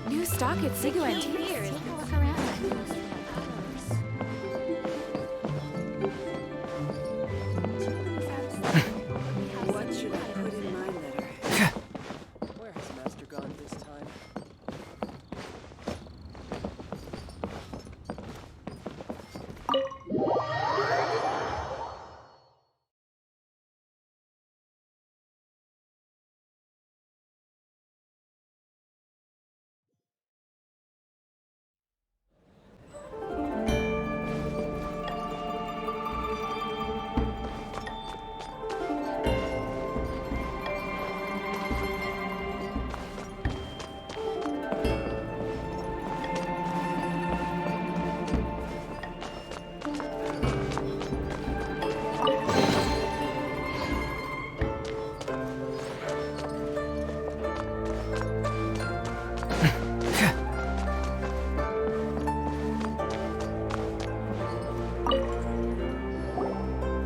New stock at Sigu Antiques. Take a look around. What should I put in my letter? Where has Master gone this time?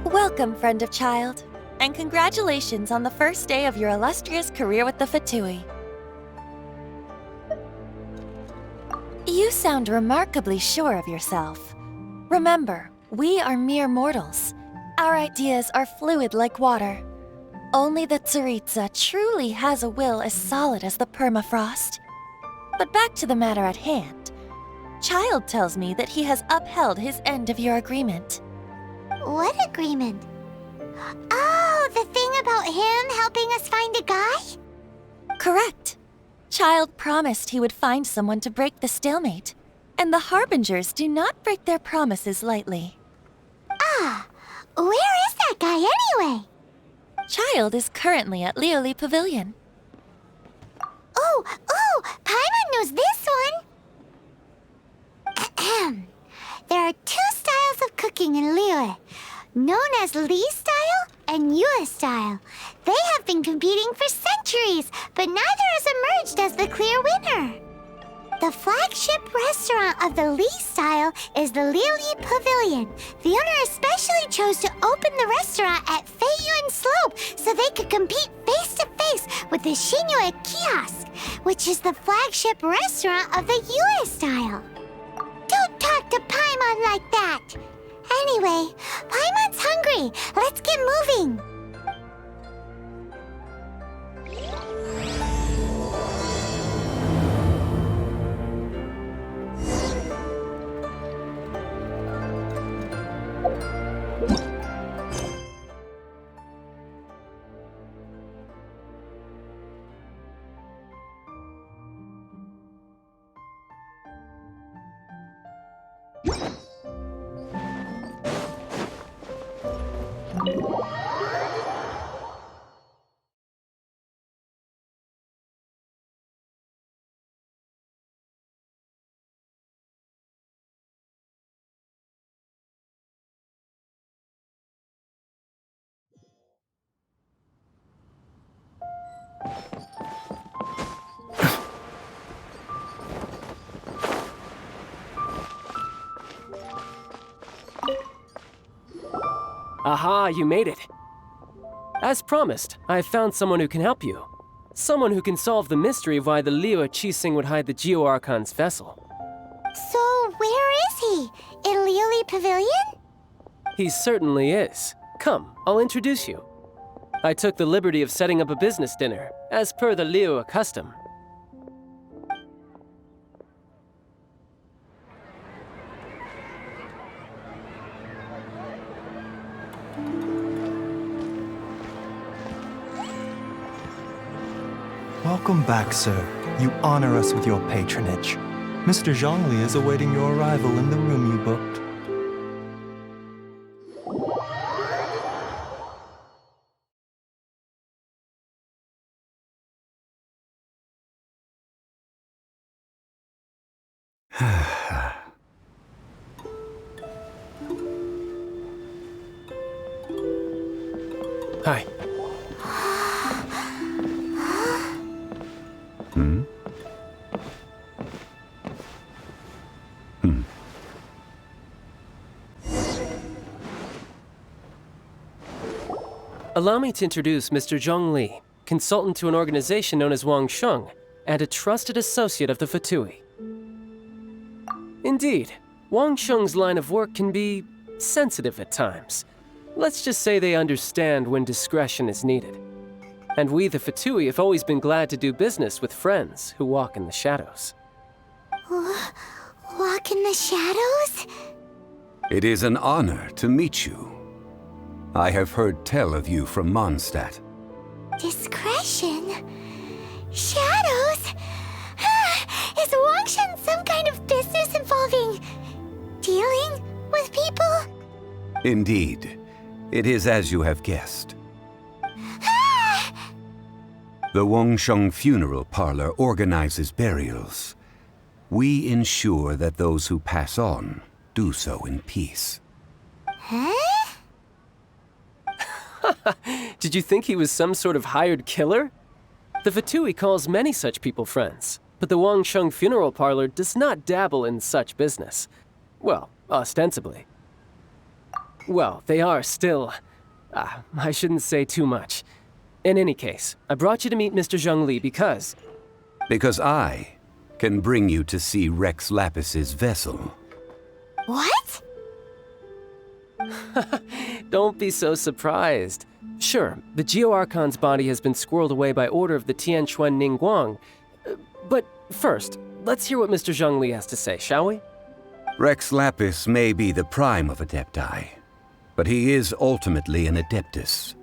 Welcome, friend of child, and congratulations on the first day of your illustrious career with the Fatui. You sound remarkably sure of yourself. Remember, we are mere mortals. Our ideas are fluid like water. Only the Tsaritsa truly has a will as solid as the permafrost. But back to the matter at hand. Child tells me that he has upheld his end of your agreement. What agreement? Oh, the thing about him helping us find a guy? Correct. Child promised he would find someone to break the stalemate, and the Harbingers do not break their promises lightly. Ah, where is that guy anyway? Child is currently at Liyue Pavilion. Oh, Paimon knows this one. There are two styles of cooking in Liyue, known as Li style and Yue style. They have been competing for centuries, but neither has emerged as the clear winner. The flagship restaurant of the Li style is the Liyue Pavilion. The owner especially chose to open the restaurant at Feiyuan Slope so they could compete face to face with the Xinyue Kiosk, which is the flagship restaurant of the Yue style. Don't talk to Paimon like that! Anyway, Paimon's hungry. Let's get moving. Aha, you made it. As promised, I've found someone who can help you. Someone who can solve the mystery of why the Liyue Qixing would hide the Geo-Archon's vessel. So, where is he? In Liyue Pavilion? He certainly is. Come, I'll introduce you. I took the liberty of setting up a business dinner, as per the Liyue custom. Welcome back, sir. You honor us with your patronage. Mr. Zhongli is awaiting your arrival in the room you booked. Hi. Allow me to introduce Mr. Zhong Li, consultant to an organization known as Wang Sheng, and a trusted associate of the Fatui. Indeed, Wang Sheng's line of work can be sensitive at times. Let's just say they understand when discretion is needed. And we, the Fatui, have always been glad to do business with friends who walk in the shadows. Walk in the shadows? It is an honor to meet you. I have heard tell of you from Mondstadt. Discretion? Shadows? Is Wangshan some kind of business involving dealing with people? Indeed, it is as you have guessed. The Wangsheng Funeral Parlor organizes burials. We ensure that those who pass on do so in peace. Huh? Did you think he was some sort of hired killer? The Fatui calls many such people friends, but the Wangsheng Funeral Parlor does not dabble in such business. Well, ostensibly. Well, they are still... I shouldn't say too much. In any case, I brought you to meet Mr. Zhong Li because... Because I can bring you to see Rex Lapis's vessel. What? Don't be so surprised. Sure, the Geo-Archon's body has been squirreled away by order of the Tianquan Ningguang. But first, let's hear what Mr. Zhong Li has to say, shall we? Rex Lapis may be the prime of Adepti, but he is ultimately an Adeptus.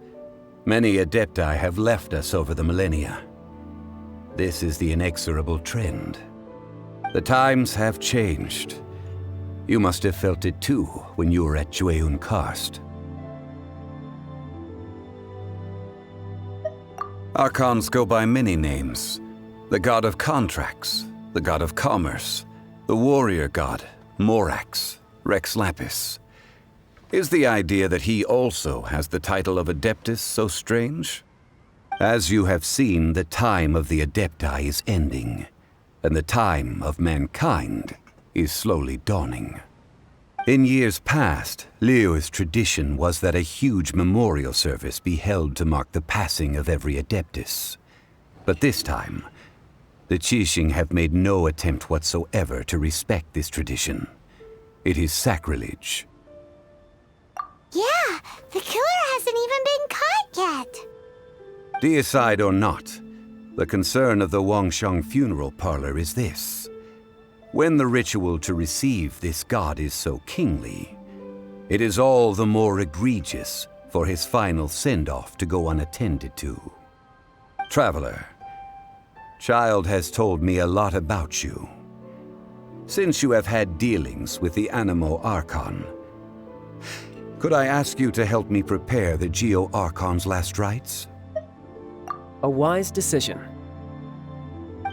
Many Adepti have left us over the millennia. This is the inexorable trend. The times have changed. You must have felt it too when you were at Jueyun Karst. Archons go by many names. The god of contracts, the god of commerce, the warrior god, Morax, Rex Lapis. Is the idea that he also has the title of Adeptus so strange? As you have seen, the time of the Adepti is ending, and the time of mankind is slowly dawning. In years past, Liyue's tradition was that a huge memorial service be held to mark the passing of every Adeptus. But this time, the Qixing have made no attempt whatsoever to respect this tradition. It is sacrilege. Yeah, the killer hasn't even been caught yet. Deicide or not, the concern of the Wangsheng Funeral Parlor is this. When the ritual to receive this god is so kingly, it is all the more egregious for his final send-off to go unattended to. Traveler, Child has told me a lot about you. Since you have had dealings with the Animo Archon, could I ask you to help me prepare the Geo-Archon's last rites? A wise decision.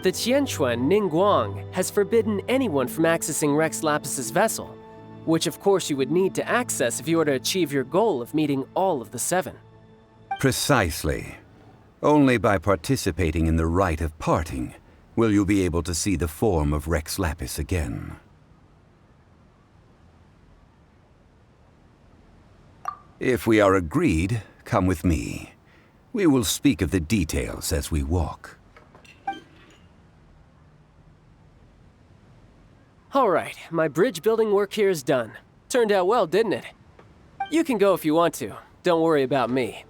The Tianquan Ningguang has forbidden anyone from accessing Rex Lapis's vessel, which of course you would need to access if you were to achieve your goal of meeting all of the seven. Precisely. Only by participating in the rite of parting will you be able to see the form of Rex Lapis again. If we are agreed, come with me. We will speak of the details as we walk. All right, my bridge building work here is done. Turned out well, didn't it? You can go if you want to. Don't worry about me.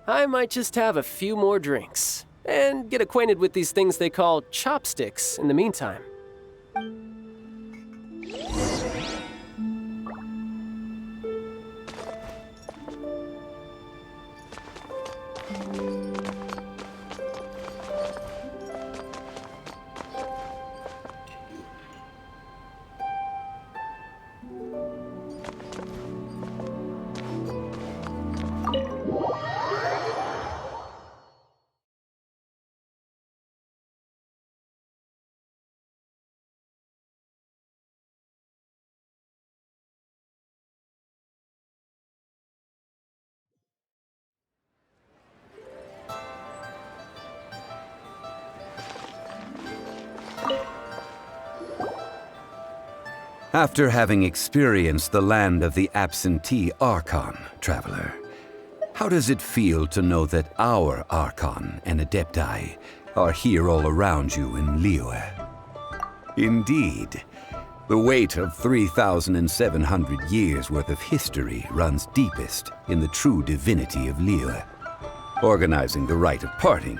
I might just have a few more drinks and get acquainted with these things they call chopsticks in the meantime. After having experienced the land of the absentee Archon, traveler, how does it feel to know that our Archon and Adepti are here all around you in Liyue? Indeed, the weight of 3,700 years' worth of history runs deepest in the true divinity of Liyue. Organizing the rite of parting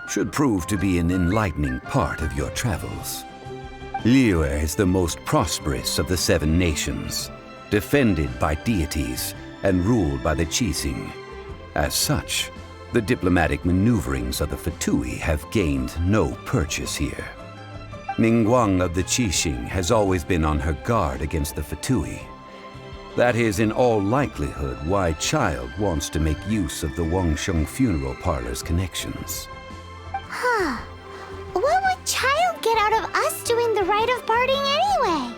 should prove to be an enlightening part of your travels. Liyue is the most prosperous of the 7 nations, defended by deities and ruled by the Qixing. As such, the diplomatic maneuverings of the Fatui have gained no purchase here. Ningguang of the Qixing has always been on her guard against the Fatui. That is in all likelihood why Child wants to make use of the Wangsheng funeral parlor's connections. Huh. What would Child get out of us doing the rite of parting anyway?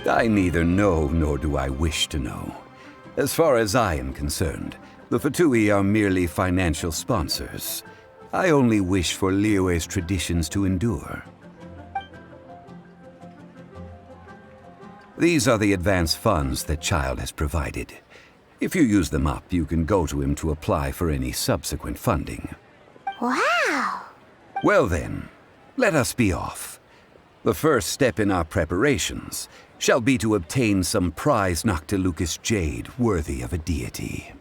I neither know nor do I wish to know. As far as I am concerned, the Fatui are merely financial sponsors. I only wish for Liyue's traditions to endure. These are the advance funds that Child has provided. If you use them up, you can go to him to apply for any subsequent funding. Wow. Well then, let us be off. The first step in our preparations shall be to obtain some prize Noctilucous jade worthy of a deity.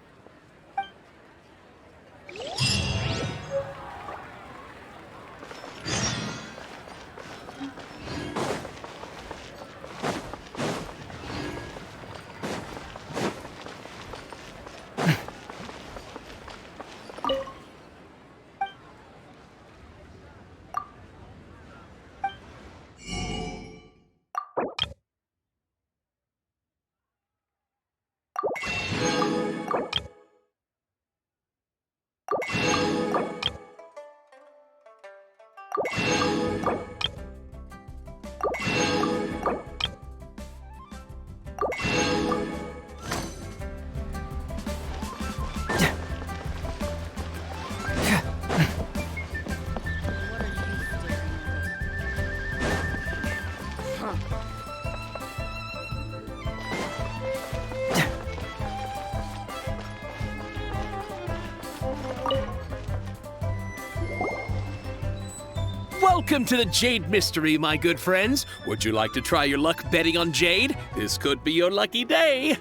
Welcome to the Jade Mystery, my good friends. Would you like to try your luck betting on Jade? This could be your lucky day.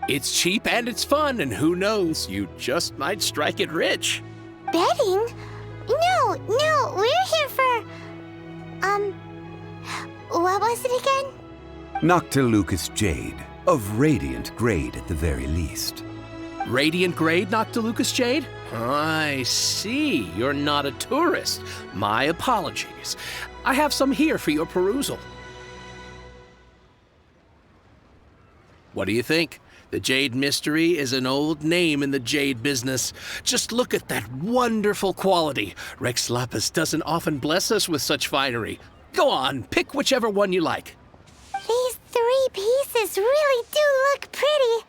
It's cheap and it's fun, and who knows, you just might strike it rich. Betting? No, we're here for... what was it again? Noctilucous jade, of radiant grade at the very least. Radiant grade, Noctilucous Jade? I see. You're not a tourist. My apologies. I have some here for your perusal. What do you think? The Jade Mystery is an old name in the jade business. Just look at that wonderful quality. Rex Lapis doesn't often bless us with such finery. Go on, pick whichever one you like. These 3 pieces really do look pretty.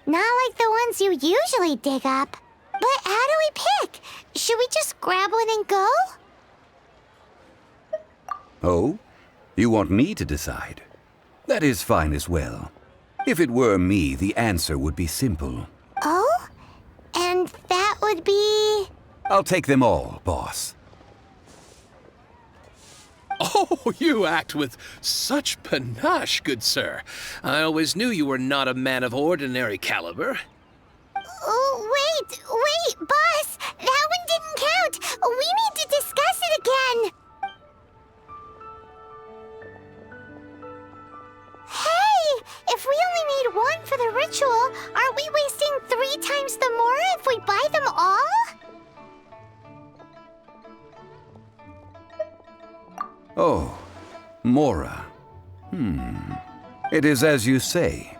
Not like the ones you usually dig up. But how do we pick? Should we just grab one and go? Oh? You want me to decide? That is fine as well. If it were me, the answer would be simple. Oh? And that would be... I'll take them all, boss. Oh, you act with such panache, good sir. I always knew you were not a man of ordinary caliber. Oh, wait, boss! That one didn't count! We need to discuss it again! Hey! If we only need one for the ritual, aren't we wasting 3 times the more if we buy them all? Oh, Mora. It is as you say.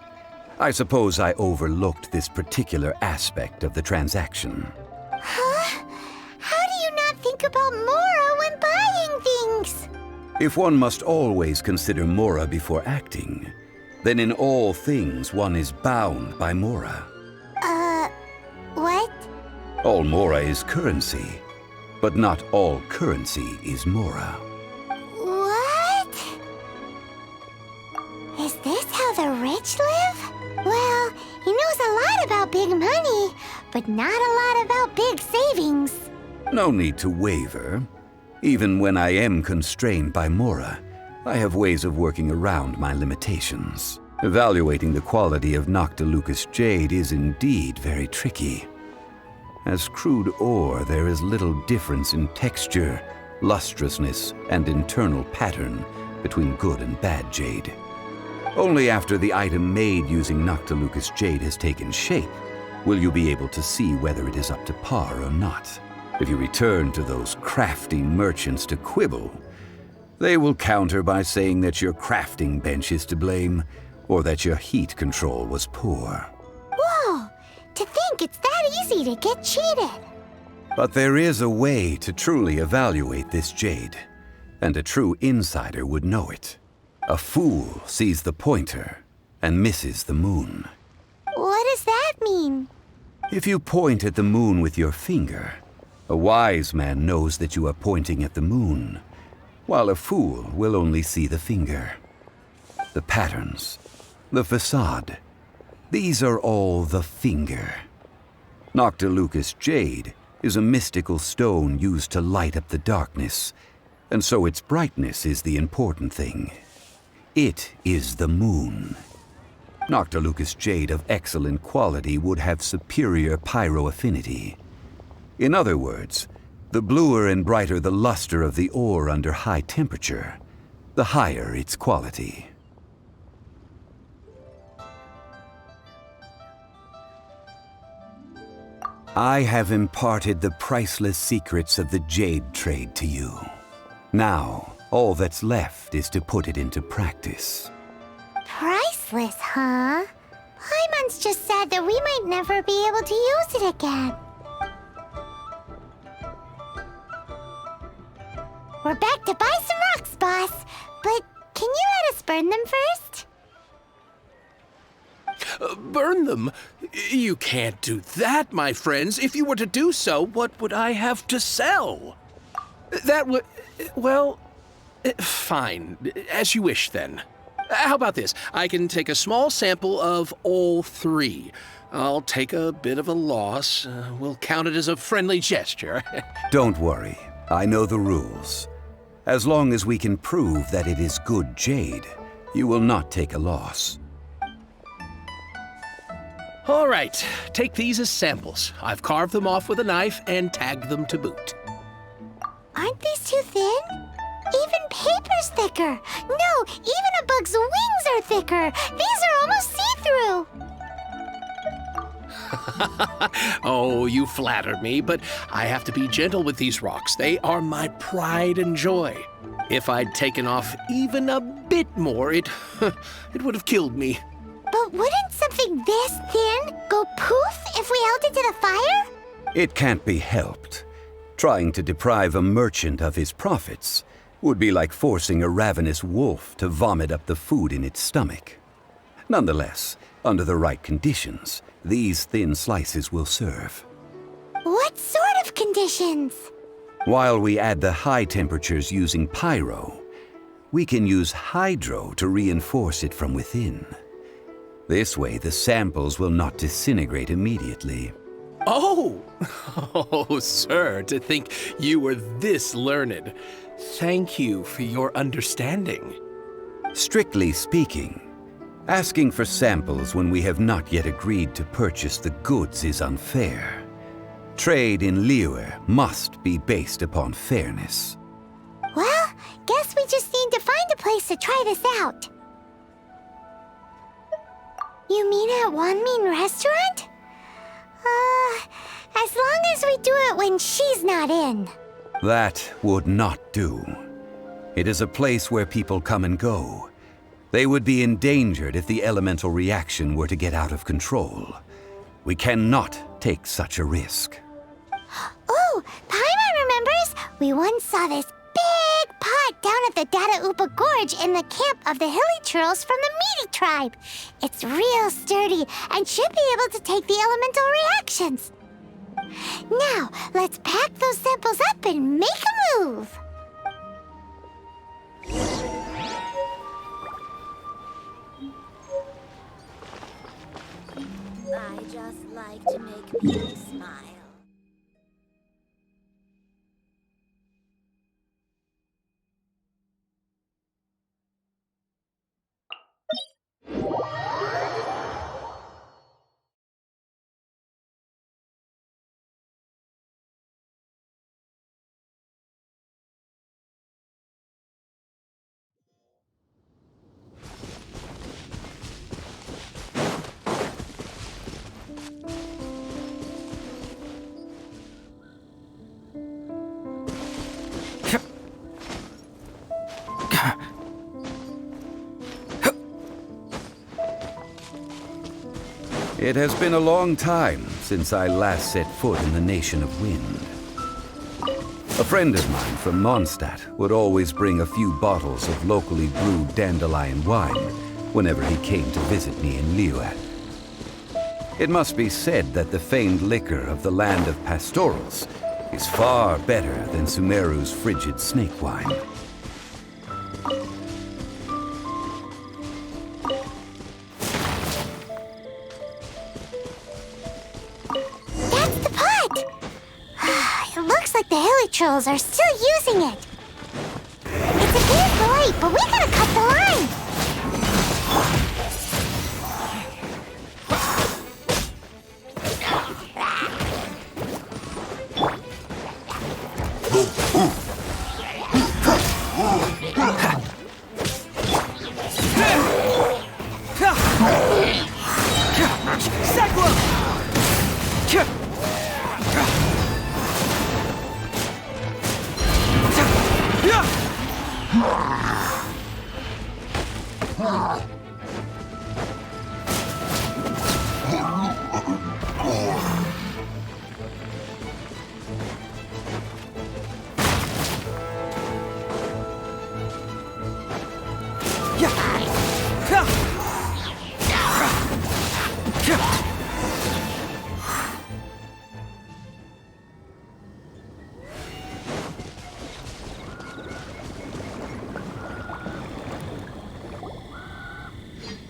I suppose I overlooked this particular aspect of the transaction. Huh? How do you not think about Mora when buying things? If one must always consider Mora before acting, then in all things one is bound by Mora. What? All Mora is currency, but not all currency is Mora. What? Is but not a lot about big savings. No need to waver. Even when I am constrained by Mora, I have ways of working around my limitations. Evaluating the quality of Noctilucous jade is indeed very tricky. As crude ore, there is little difference in texture, lustrousness, and internal pattern between good and bad jade. Only after the item made using Noctilucous jade has taken shape will you be able to see whether it is up to par or not. If you return to those crafty merchants to quibble, they will counter by saying that your crafting bench is to blame, or that your heat control was poor. Whoa! To think it's that easy to get cheated. But there is a way to truly evaluate this jade, and a true insider would know it. A fool sees the pointer and misses the moon. What does that mean? If you point at the moon with your finger, a wise man knows that you are pointing at the moon, while a fool will only see the finger. The patterns, the facade, these are all the finger. Noctilucous jade is a mystical stone used to light up the darkness, and so its brightness is the important thing. It is the moon. Noctilucous jade of excellent quality would have superior pyroaffinity. In other words, the bluer and brighter the luster of the ore under high temperature, the higher its quality. I have imparted the priceless secrets of the jade trade to you. Now, all that's left is to put it into practice. Priceless, huh? Paimon's just said that we might never be able to use it again. We're back to buy some rocks, boss. But can you let us burn them first? Burn them? You can't do that, my friends. If you were to do so, what would I have to sell? That would... well... fine. As you wish, then. How about this? I can take a small sample of all three. I'll take a bit of a loss. We'll count it as a friendly gesture. Don't worry. I know the rules. As long as we can prove that it is good jade, you will not take a loss. All right, take these as samples. I've carved them off with a knife and tagged them to boot. Aren't these too thin? Even paper's thicker. No, even a bug's wings are thicker. These are almost see-through. Oh, you flatter me, but I have to be gentle with these rocks. They are my pride and joy. If I'd taken off even a bit more, it would have killed me. But wouldn't something this thin go poof if we held it to the fire? It can't be helped. Trying to deprive a merchant of his profits would be like forcing a ravenous wolf to vomit up the food in its stomach. Nonetheless, under the right conditions, these thin slices will serve. What sort of conditions? While we add the high temperatures using pyro, we can use hydro to reinforce it from within. This way, the samples will not disintegrate immediately. Oh! Oh, sir, to think you were this learned. Thank you for your understanding. Strictly speaking, asking for samples when we have not yet agreed to purchase the goods is unfair. Trade in Liyue must be based upon fairness. Well, guess we just need to find a place to try this out. You mean at Wanmin Restaurant? As long as we do it when she's not in. That would not do. It is a place where people come and go. They would be endangered if the elemental reaction were to get out of control. We cannot take such a risk. Oh, Paimon remembers! We once saw this big pot down at the Data Upa Gorge in the camp of the Hilly Churls from the Meaty tribe. It's real sturdy and should be able to take the elemental reactions. Now, let's pack those samples up and make a move. I just like to make Make me smile. It has been a long time since I last set foot in the Nation of Wind. A friend of mine from Mondstadt would always bring a few bottles of locally brewed dandelion wine whenever he came to visit me in Liyue. It must be said that the famed liquor of the land of pastorals is far better than Sumeru's frigid snake wine. That's the pot! It looks like the hilly trolls are still using it. It's a bit late, but we gotta cut the line!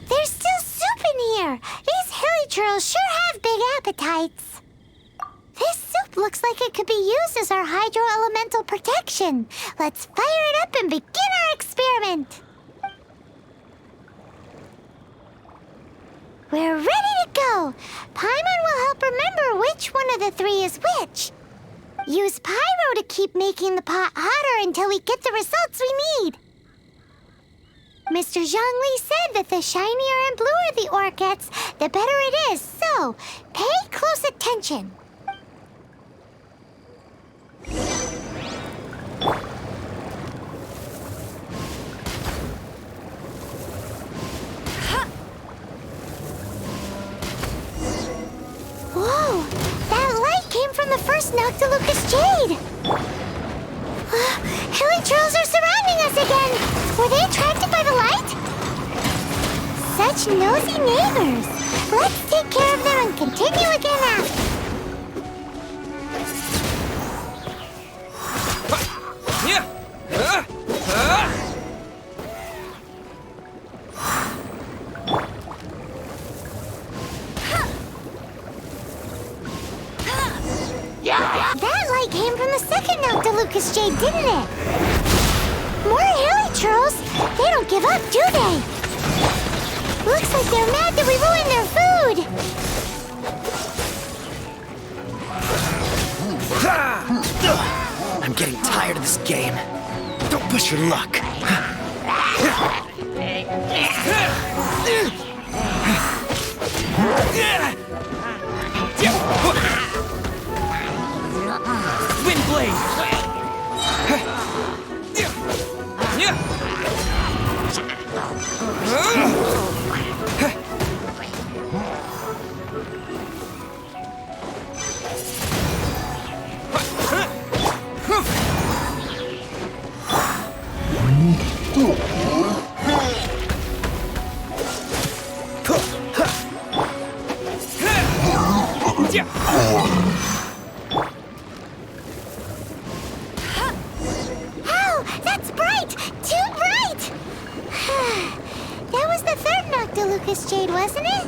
There's still soup in here! These hilly trolls sure have big appetites! This soup looks like it could be used as our hydro-elemental protection. Let's fire it up and begin our experiment! We're ready to go! Paimon will help remember which one of the three is which. Use Pyro to keep making the pot hotter until we get the results we need. Mr. Zhongli said that the shinier and bluer the ore gets, the better it is, so pay close attention. Whoa! That light came from the first Noctilucous Jade! Hilly trolls are surrounding us again! Were they attracted by the light? Such nosy neighbors! Let's take care of them and continue again after. That light came from the second Noctilucous Jade, didn't it? More hilly trolls? They don't give up, do they? Looks like they're mad that we ruined their food. I'm getting tired of this game. Don't push your luck. Wind blade! Oh, that's bright! Too bright! That was the third Noctilucous Jade, wasn't it?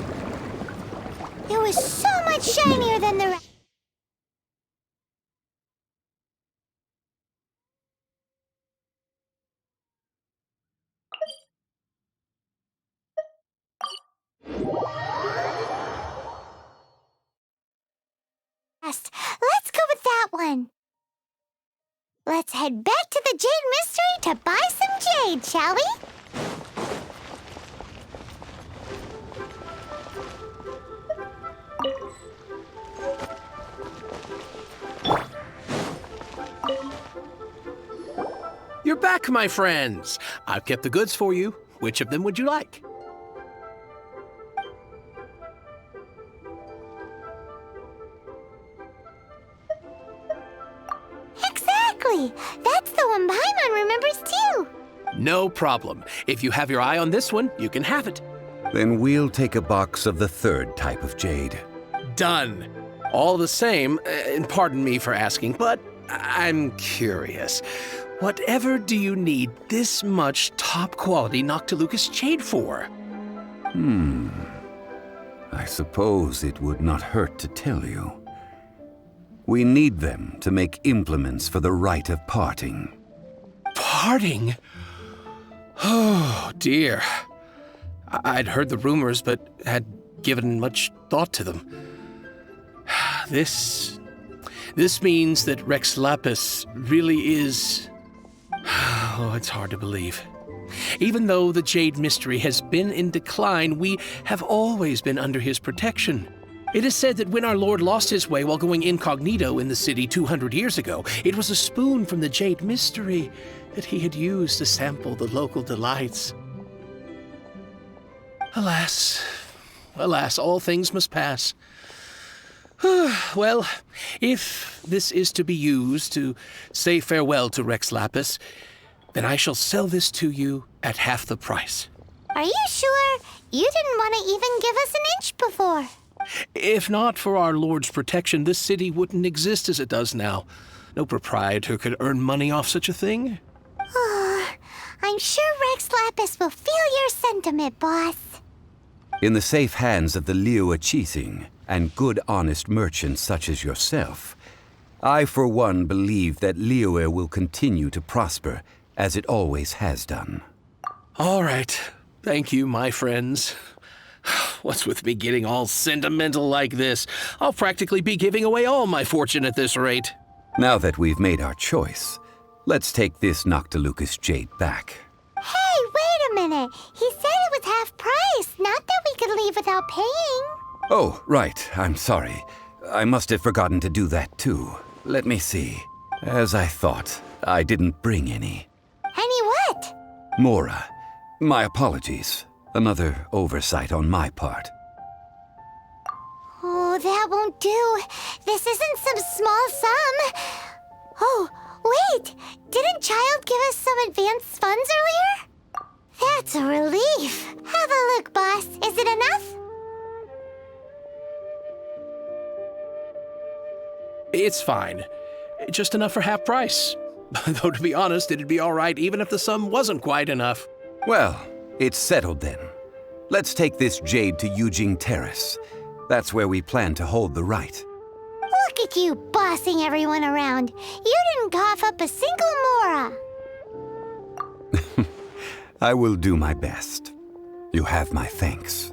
There was so much shinier than the rest. Let's go with that one. Let's head back to the Jade Mystery to buy some jade, shall we? You're back, my friends. I've kept the goods for you. Which of them would you like? Exactly. That's the one Paimon remembers too. No problem. If you have your eye on this one, you can have it. Then we'll take a box of the third type of jade. Done. All the same, and pardon me for asking, but I'm curious. Whatever do you need this much top-quality Noctilucous jade for? I suppose it would not hurt to tell you. We need them to make implements for the rite of parting. Parting? Oh, dear. I'd heard the rumors, but had given much thought to them. This means that Rex Lapis really is... Oh, it's hard to believe. Even though the Jade Mystery has been in decline, we have always been under his protection. It is said that when our Lord lost his way while going incognito in the city 200 years ago, it was a spoon from the Jade Mystery that he had used to sample the local delights. Alas, alas, all things must pass. Well, if this is to be used to say farewell to Rex Lapis, then I shall sell this to you at half the price. Are you sure? You didn't want to even give us an inch before. If not for our Lord's protection, this city wouldn't exist as it does now. No proprietor could earn money off such a thing. I'm sure Rex Lapis will feel your sentiment, boss. In the safe hands of the Liyue Chithing and good honest merchants such as yourself, I for one believe that Liyue will continue to prosper as it always has done. All right. Thank you, my friends. What's with me getting all sentimental like this? I'll practically be giving away all my fortune at this rate. Now that we've made our choice, let's take this Noctilucous jade back. Hey, wait a minute. He said it was half price, not that we could leave without paying. Oh, right. I'm sorry. I must have forgotten to do that too. Let me see. As I thought, I didn't bring any. Any what? Mora, my apologies. Another oversight on my part. Oh, that won't do. This isn't some small sum. Oh, wait. Didn't Child give us some advanced funds earlier? That's a relief. Have a look, boss. Is it enough? It's fine. Just enough for half price. Though, to be honest, it'd be all right even if the sum wasn't quite enough. Well, it's settled then. Let's take this jade to Yujing Terrace. That's where we plan to hold the rite. Look at you bossing everyone around. You didn't cough up a single Mora. I will do my best. You have my thanks.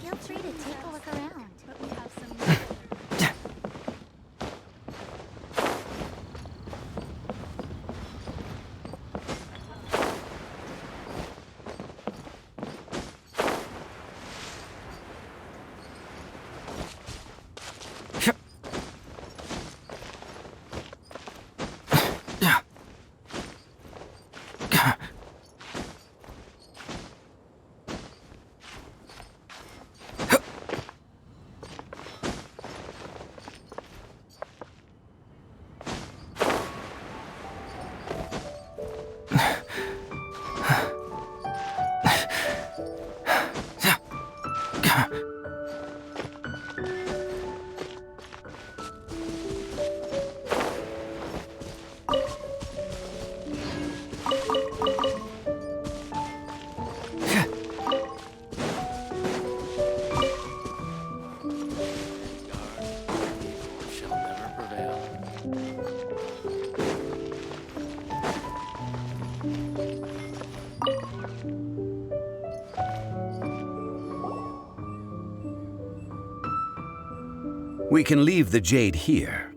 Feel free to take a look around. But we have some... Shall never prevail. We can leave the jade here.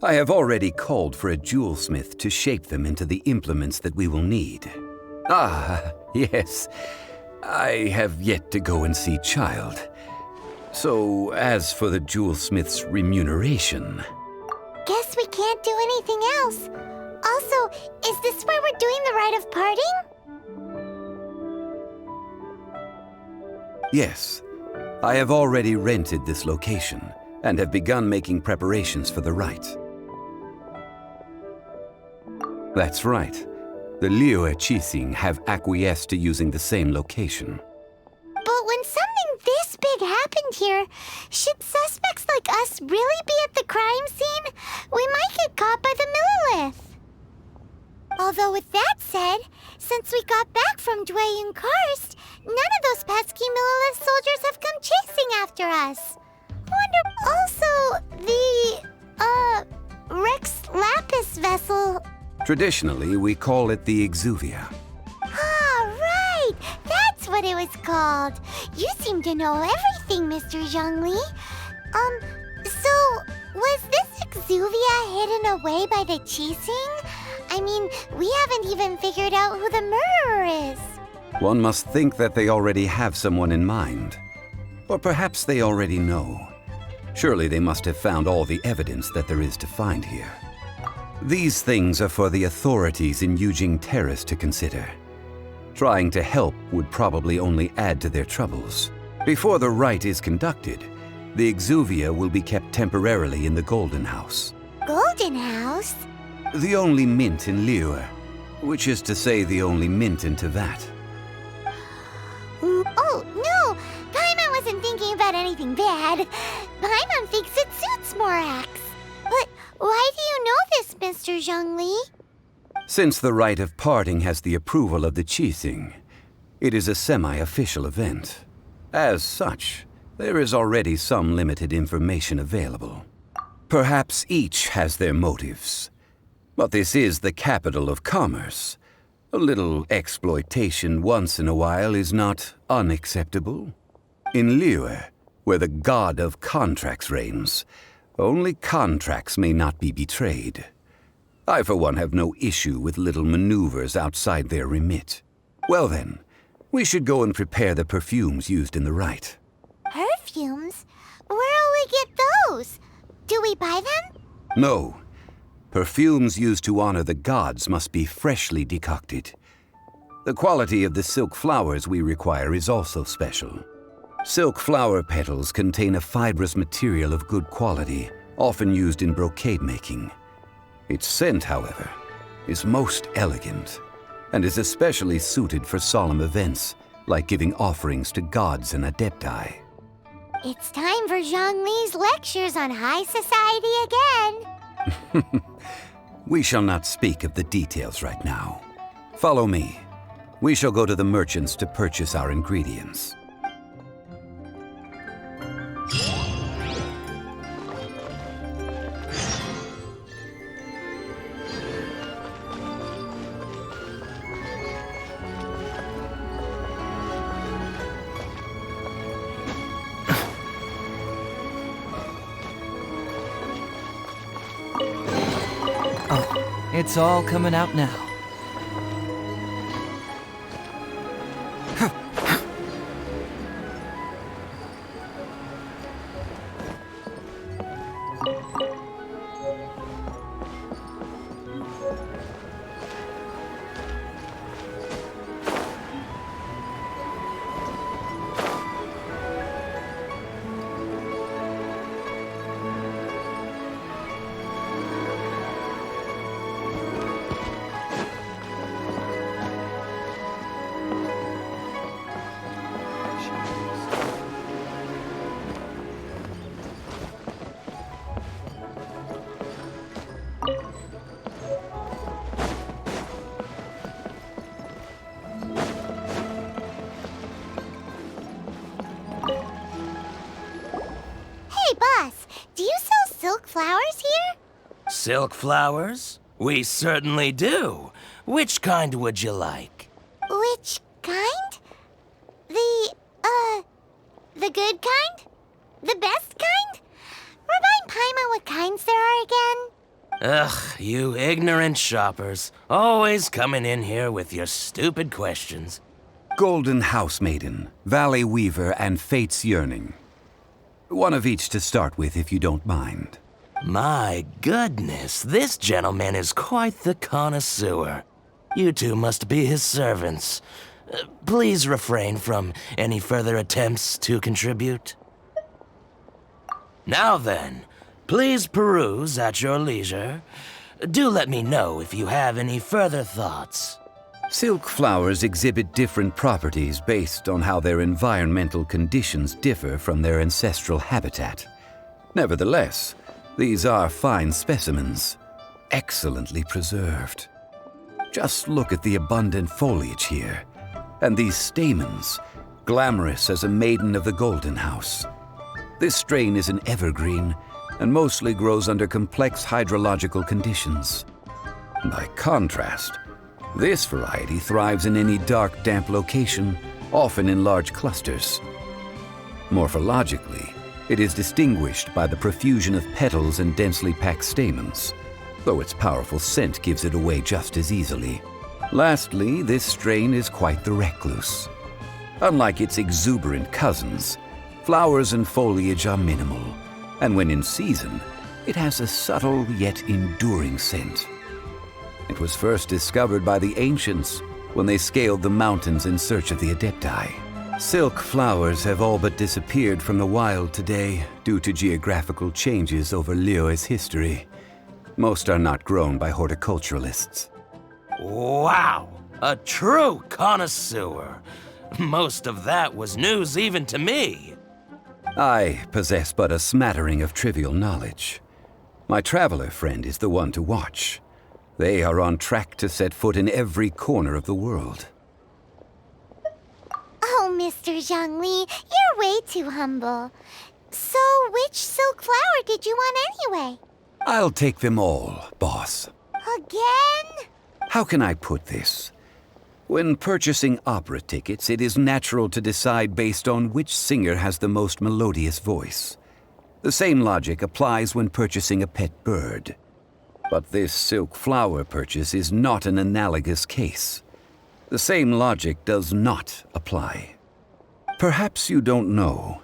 I have already called for a jewelsmith to shape them into the implements that we will need. Ah, yes. I have yet to go and see Child. So, as for the jewelsmith's remuneration... Guess we can't do anything else. Also, is this where we're doing the rite of parting? Yes, I have already rented this location and have begun making preparations for the rite. That's right. The Liyue Qixing have acquiesced to using the same location. But when something this big happened here, should suspects like us really be at the crime scene? We might get caught by the Millilith. Although with that said, since we got back from Dwayne Karst, none of those pesky Millilith soldiers have come chasing after us. Wonder also the Rex Lapis vessel. Traditionally, we call it the Exuvia. Ah, right! That's what it was called. You seem to know everything, Mr. Zhongli. So, was this Exuvia hidden away by the Qixing? I mean, we haven't even figured out who the murderer is. One must think that they already have someone in mind. Or perhaps they already know. Surely they must have found all the evidence that there is to find here. These things are for the authorities in Yujing Terrace to consider. Trying to help would probably only add to their troubles. Before the rite is conducted, the Exuvia will be kept temporarily in the Golden House. Golden House? The only mint in Liyue, which is to say the only mint in Tevat. Oh, no! Paimon wasn't thinking about anything bad. Paimon thinks it suits Morax. But why do you know this, Mr. Zhongli? Since the rite of parting has the approval of the Qixing, it is a semi-official event. As such, there is already some limited information available. Perhaps each has their motives. But this is the capital of commerce. A little exploitation once in a while is not unacceptable. In Liyue, where the god of contracts reigns, only contracts may not be betrayed. I, for one, have no issue with little maneuvers outside their remit. Well then, we should go and prepare the perfumes used in the rite. Perfumes? Where'll we get those? Do we buy them? No. Perfumes used to honor the gods must be freshly decocted. The quality of the silk flowers we require is also special. Silk flower petals contain a fibrous material of good quality, often used in brocade making. Its scent, however, is most elegant, and is especially suited for solemn events, like giving offerings to gods and adepti. It's time for Zhongli's lectures on high society again. We shall not speak of the details right now. Follow me. We shall go to the merchants to purchase our ingredients. It's all coming out now. silk flowers? We certainly do. Which kind would you like? Which kind? The good kind? The best kind? Remind Paimon what kinds there are again. Ugh, you ignorant shoppers. Always coming in here with your stupid questions. Golden Housemaiden, Valley Weaver, and Fate's Yearning. One of each to start with, if you don't mind. My goodness, this gentleman is quite the connoisseur. You two must be his servants. Please refrain from any further attempts to contribute. Now then, please peruse at your leisure. Do let me know if you have any further thoughts. Silk flowers exhibit different properties based on how their environmental conditions differ from their ancestral habitat. Nevertheless, these are fine specimens, excellently preserved. Just look at the abundant foliage here, and these stamens, glamorous as a maiden of the Golden House. This strain is an evergreen and mostly grows under complex hydrological conditions. By contrast, this variety thrives in any dark, damp location, often in large clusters. Morphologically, it is distinguished by the profusion of petals and densely packed stamens, though its powerful scent gives it away just as easily. Lastly, this strain is quite the recluse. Unlike its exuberant cousins, flowers and foliage are minimal, and when in season, it has a subtle yet enduring scent. It was first discovered by the ancients when they scaled the mountains in search of the Adepti. Silk flowers have all but disappeared from the wild today due to geographical changes over Liyue's history. Most are not grown by horticulturalists. Wow, a true connoisseur. Most of that was news even to me. I possess but a smattering of trivial knowledge. My traveler friend is the one to watch. They are on track to set foot in every corner of the world. Oh, Mr. Zhongli, you're way too humble. So, which silk flower did you want anyway? I'll take them all, boss. Again? How can I put this? When purchasing opera tickets, it is natural to decide based on which singer has the most melodious voice. The same logic applies when purchasing a pet bird. But this silk flower purchase is not an analogous case. The same logic does not apply. Perhaps you don't know.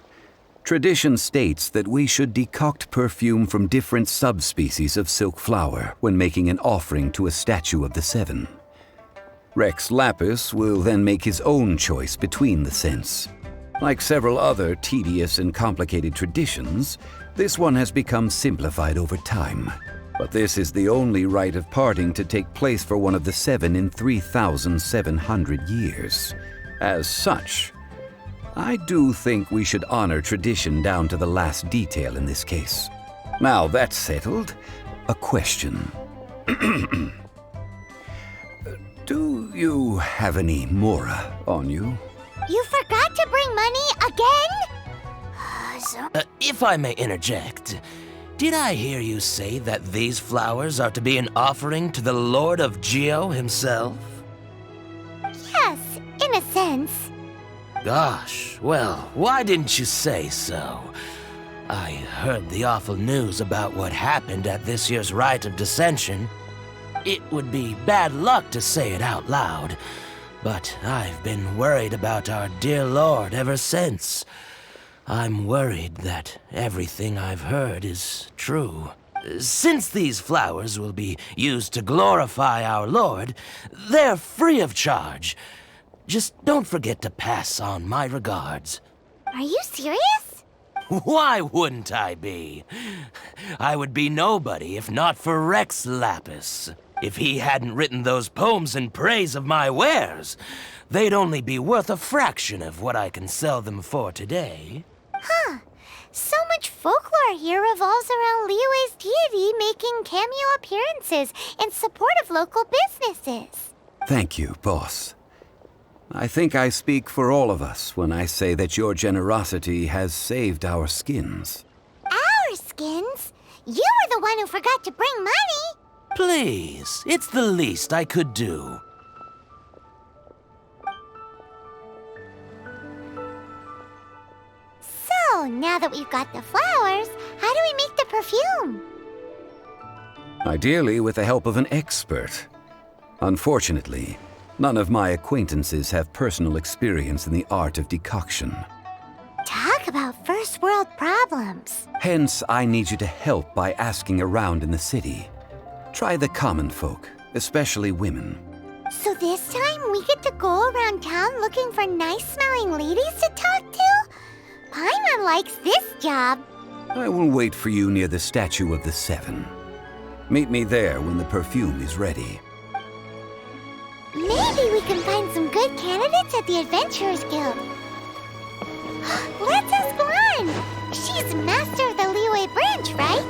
Tradition states that we should decoct perfume from different subspecies of silk flower when making an offering to a statue of the seven. Rex Lapis will then make his own choice between the scents. Like several other tedious and complicated traditions, this one has become simplified over time. But this is the only rite of parting to take place for one of the seven in 3,700 years. As such, I do think we should honor tradition down to the last detail in this case. Now that's settled, a question. Do you have any Mora on you? You forgot to bring money again? If I may interject, did I hear you say that these flowers are to be an offering to the Lord of Geo himself? Yes, in a sense. Gosh, well, why didn't you say so? I heard the awful news about what happened at this year's Rite of Dissension. It would be bad luck to say it out loud, but I've been worried about our dear Lord ever since. I'm worried that everything I've heard is true. Since these flowers will be used to glorify our Lord, they're free of charge. Just don't forget to pass on my regards. Are you serious? Why wouldn't I be? I would be nobody if not for Rex Lapis. If he hadn't written those poems in praise of my wares, they'd only be worth a fraction of what I can sell them for today. Huh. So much folklore here revolves around Liyue's deity making cameo appearances in support of local businesses. Thank you, boss. I think I speak for all of us when I say that your generosity has saved our skins. Our skins? You were the one who forgot to bring money. Please, it's the least I could do. So, now that we've got the flowers, how do we make the perfume? Ideally with the help of an expert. Unfortunately, none of my acquaintances have personal experience in the art of decoction. Talk about first world problems. Hence, I need you to help by asking around in the city. Try the common folk, especially women. So this time we get to go around town looking for nice-smelling ladies to talk to? Paimon likes this job. I will wait for you near the Statue of the Seven. Meet me there when the perfume is ready. Maybe we can find some good candidates at the Adventurers Guild. Let's ask Lan. She's master of the Liyue branch, right?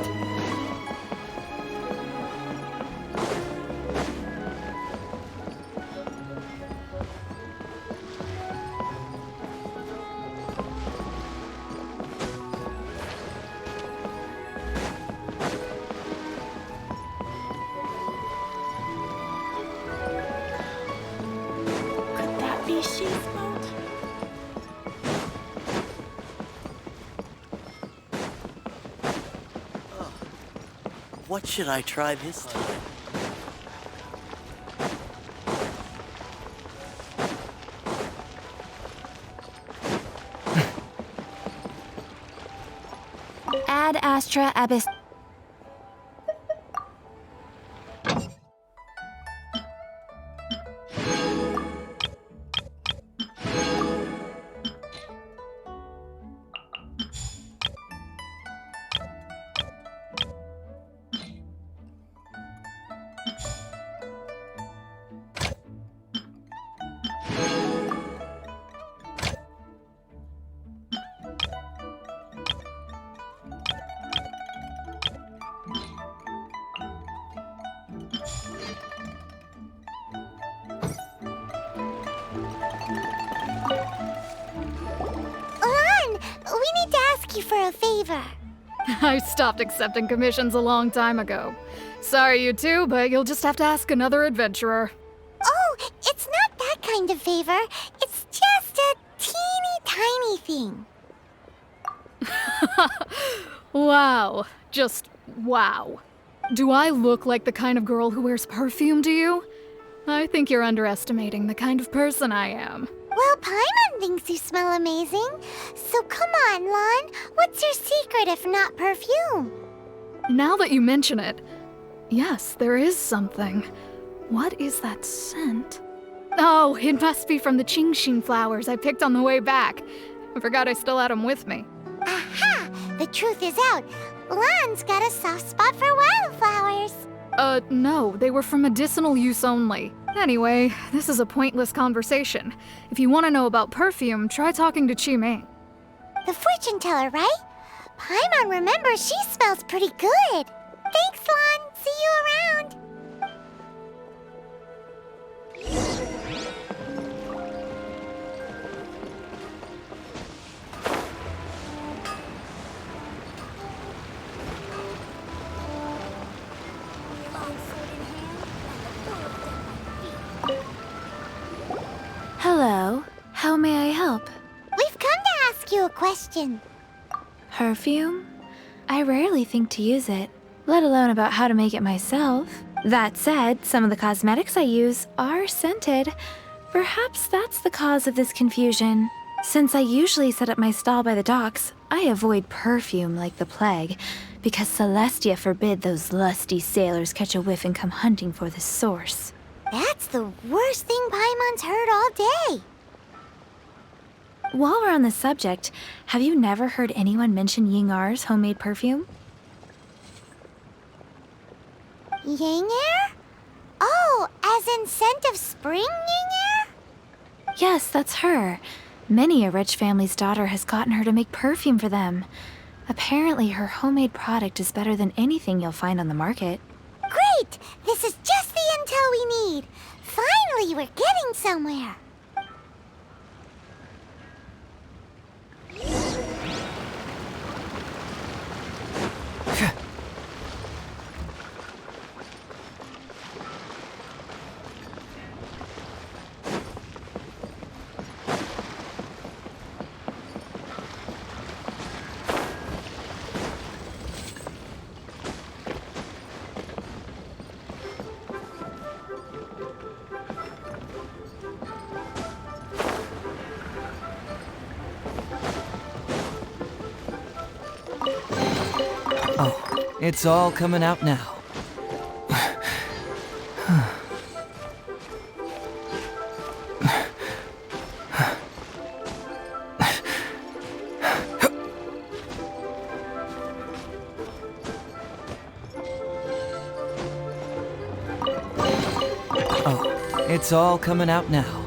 Could that be She's boat? What should I try this time? Ad Astra Abyss. Lan, we need to ask you for a favor. I stopped accepting commissions a long time ago. Sorry, you two, but you'll just have to ask another adventurer. Oh, it's not that kind of favor. It's just a teeny tiny thing. Wow. Just wow. Do I look like the kind of girl who wears perfume to you? I think you're underestimating the kind of person I am. Well, Paimon thinks you smell amazing. So come on, Lan. What's your secret if not perfume? Now that you mention it, yes, there is something. What is that scent? Oh, it must be from the Genshin flowers I picked on the way back. I forgot I still had them with me. Aha! The truth is out. Lan's got a soft spot for wildflowers. No, they were for medicinal use only. Anyway, this is a pointless conversation. If you want to know about perfume, try talking to Qimei. The fortune teller, right? Paimon remembers she smells pretty good. Thanks, Lan. See you around. Hello. How may I help? We've come to ask you a question. Perfume? I rarely think to use it, let alone about how to make it myself. That said, some of the cosmetics I use are scented. Perhaps that's the cause of this confusion. Since I usually set up my stall by the docks, I avoid perfume like the plague, because Celestia forbid those lusty sailors catch a whiff and come hunting for the source. That's the worst thing Paimon's heard all day. While we're on the subject, have you never heard anyone mention Yingar's homemade perfume? Yingar? Oh, as in scent of spring, Yingar? Yes, that's her. Many a rich family's daughter has gotten her to make perfume for them. Apparently, her homemade product is better than anything you'll find on the market. Great! This is just the intel we need. Finally, we're getting somewhere. It's all coming out now. Oh, it's all coming out now.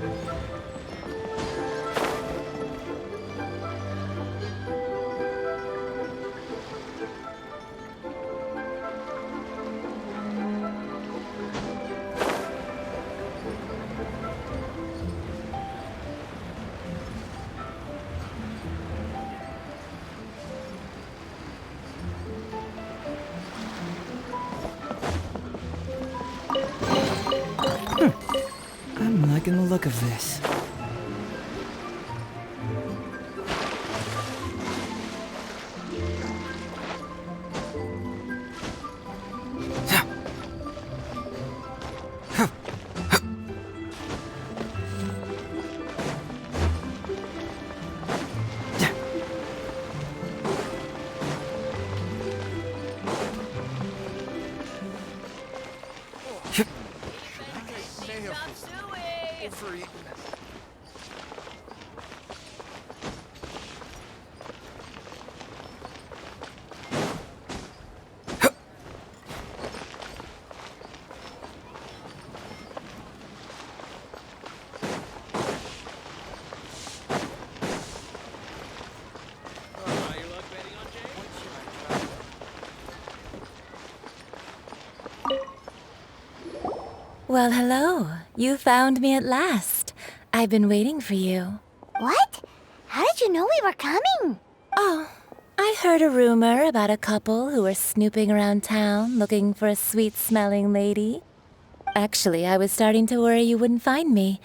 I'm liking the look of this. Well, hello. You found me at last. I've been waiting for you. What? How did you know we were coming? Oh, I heard a rumor about a couple who were snooping around town looking for a sweet-smelling lady. Actually, I was starting to worry you wouldn't find me.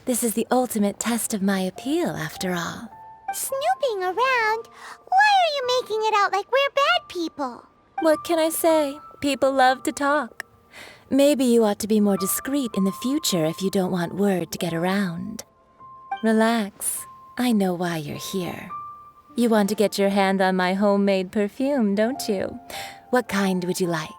This is the ultimate test of my appeal, after all. Snooping around? Why are you making it out like we're bad people? What can I say? People love to talk. Maybe you ought to be more discreet in the future if you don't want word to get around. Relax. I know why you're here. You want to get your hand on my homemade perfume, don't you? What kind would you like?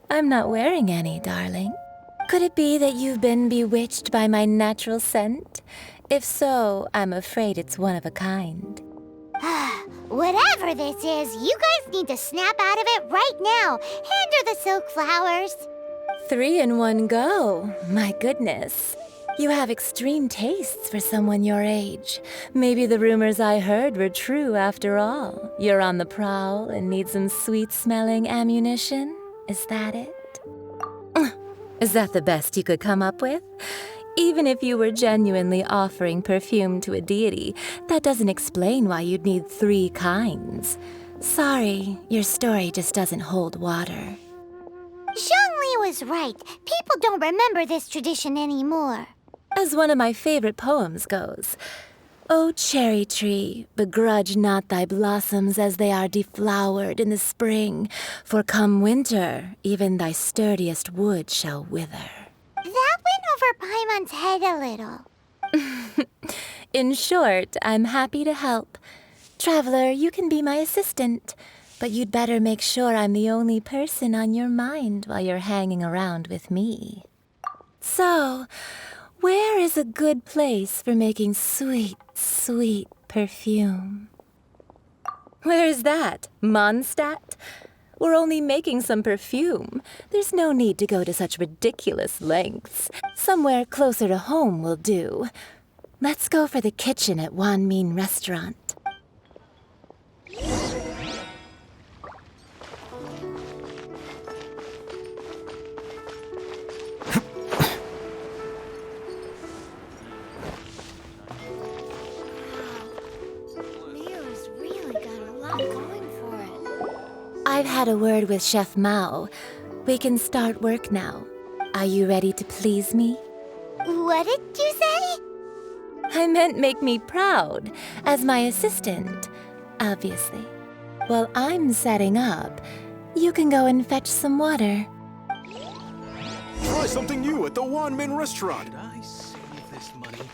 I'm not wearing any, darling. Could it be that you've been bewitched by my natural scent? If so, I'm afraid it's one of a kind. Whatever this is, you guys need to snap out of it right now. Hand her the silk flowers. 3 in one go. My goodness. You have extreme tastes for someone your age. Maybe the rumors I heard were true after all. You're on the prowl and need some sweet-smelling ammunition? Is that it? Is that the best you could come up with? Even if you were genuinely offering perfume to a deity, that doesn't explain why you'd need 3 kinds. Sorry, your story just doesn't hold water. Zhongli was right. People don't remember this tradition anymore. As one of my favorite poems goes, O cherry tree, begrudge not thy blossoms as they are deflowered in the spring, for come winter, even thy sturdiest wood shall wither. That went over Paimon's head a little. In short, I'm happy to help. Traveler, you can be my assistant, but you'd better make sure I'm the only person on your mind while you're hanging around with me. So, where is a good place for making sweet, sweet perfume? Where is that? Mondstadt? We're only making some perfume. There's no need to go to such ridiculous lengths. Somewhere closer to home will do. Let's go for the kitchen at Wan Min Restaurant. Mirror's really got a lot going for it. I've had a word with Chef Mao. We can start work now. Are you ready to please me? What did you say? I meant make me proud, as my assistant, obviously. While I'm setting up, you can go and fetch some water. Try something new at the Wan Min Restaurant. Did I save this money?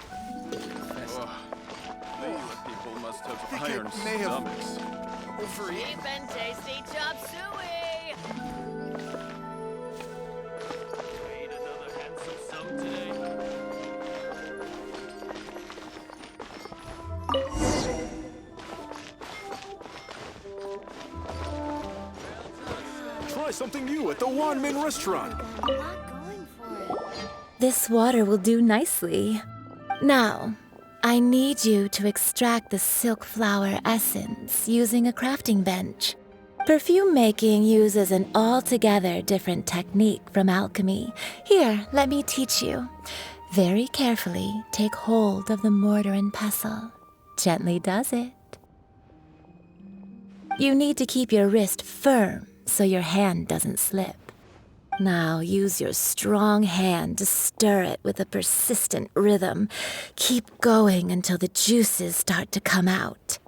People must have I iron may have- stomachs. Cheap and tasty chop suey! Made another handsome sum today. Try something new at the Wanmin restaurant. I'm not going for it. This water will do nicely. Now, I need you to extract the silk flower essence using a crafting bench. Perfume making uses an altogether different technique from alchemy. Here, let me teach you. Very carefully, take hold of the mortar and pestle. Gently does it. You need to keep your wrist firm so your hand doesn't slip. Now use your strong hand to stir it with a persistent rhythm. Keep going until the juices start to come out.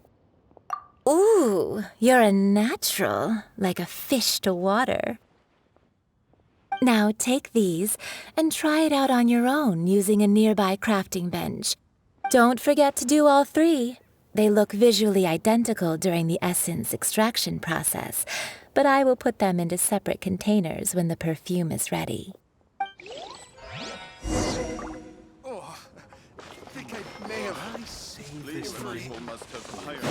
Ooh, you're a natural, like a fish to water. Now take these and try it out on your own using a nearby crafting bench. Don't forget to do all three. They look visually identical during the essence extraction process, but I will put them into separate containers when the perfume is ready. Oh, I think I may have saved this money. People must have iron.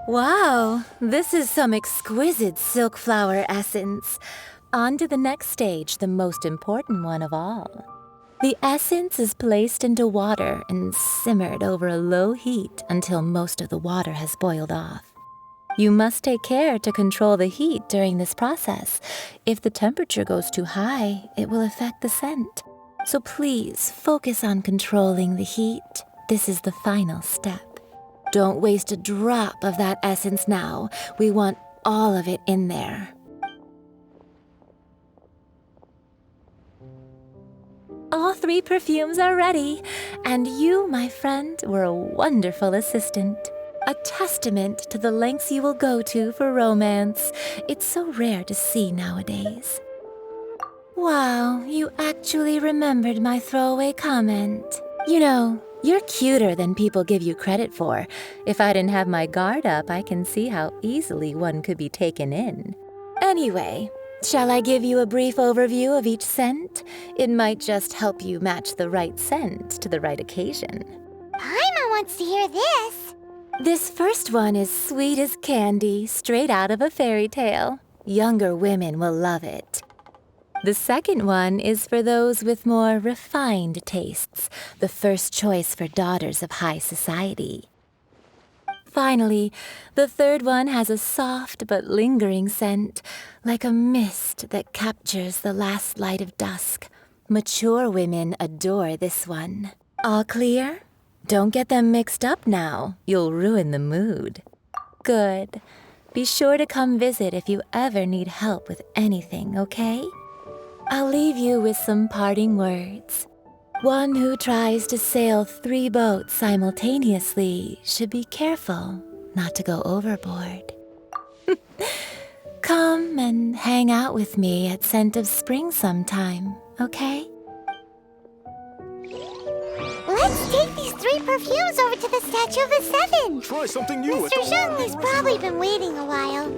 Wow, this is some exquisite silk flower essence. On to the next stage, the most important one of all. The essence is placed into water and simmered over a low heat until most of the water has boiled off. You must take care to control the heat during this process. If the temperature goes too high, it will affect the scent. So please focus on controlling the heat. This is the final step. Don't waste a drop of that essence now. We want all of it in there. All 3 perfumes are ready, and you, my friend, were a wonderful assistant. A testament to the lengths you will go to for romance. It's so rare to see nowadays. Wow, you actually remembered my throwaway comment. You know, you're cuter than people give you credit for. If I didn't have my guard up, I can see how easily one could be taken in. Anyway, shall I give you a brief overview of each scent? It might just help you match the right scent to the right occasion. Paimon wants to hear this. This first one is sweet as candy, straight out of a fairy tale. Younger women will love it. The second one is for those with more refined tastes, the first choice for daughters of high society. Finally, the third one has a soft but lingering scent, like a mist that captures the last light of dusk. Mature women adore this one. All clear? Don't get them mixed up now. You'll ruin the mood. Good. Be sure to come visit if you ever need help with anything, okay? I'll leave you with some parting words. One who tries to sail 3 boats simultaneously should be careful not to go overboard. Come and hang out with me at Scent of Spring sometime, okay? Let's take these 3 perfumes over to the Statue of the Seven. Try something new at Mr. the Zhongli's probably been waiting a while.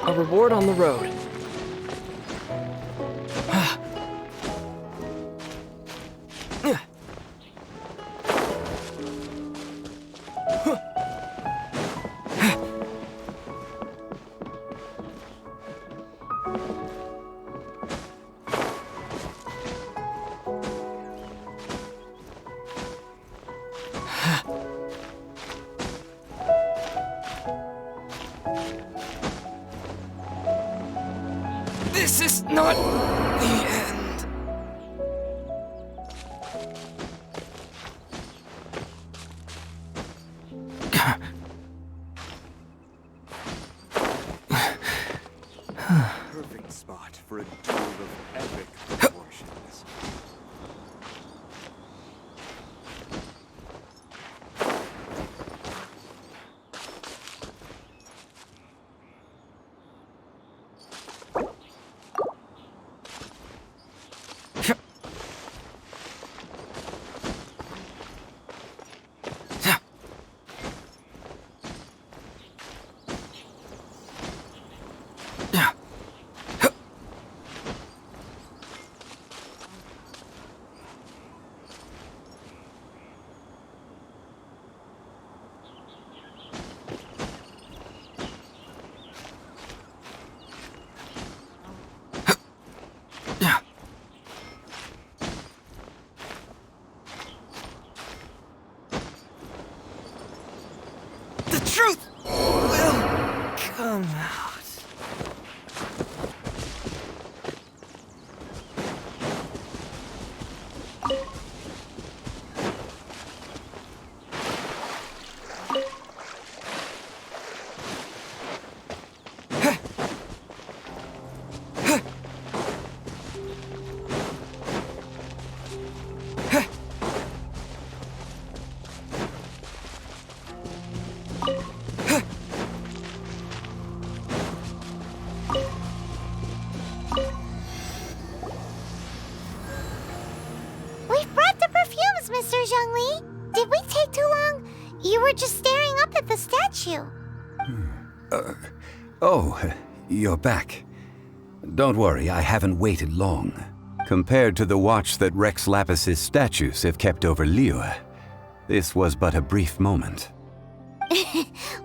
A reward on the road. This is not the end. Perfect spot for a duel of epic proportions. The truth will come out. We've brought the perfumes, Mr. Zhongli. Did we take too long? You were just staring up at the statue. Oh, you're back. Don't worry, I haven't waited long. Compared to the watch that Rex Lapis's statues have kept over Liyue, this was but a brief moment.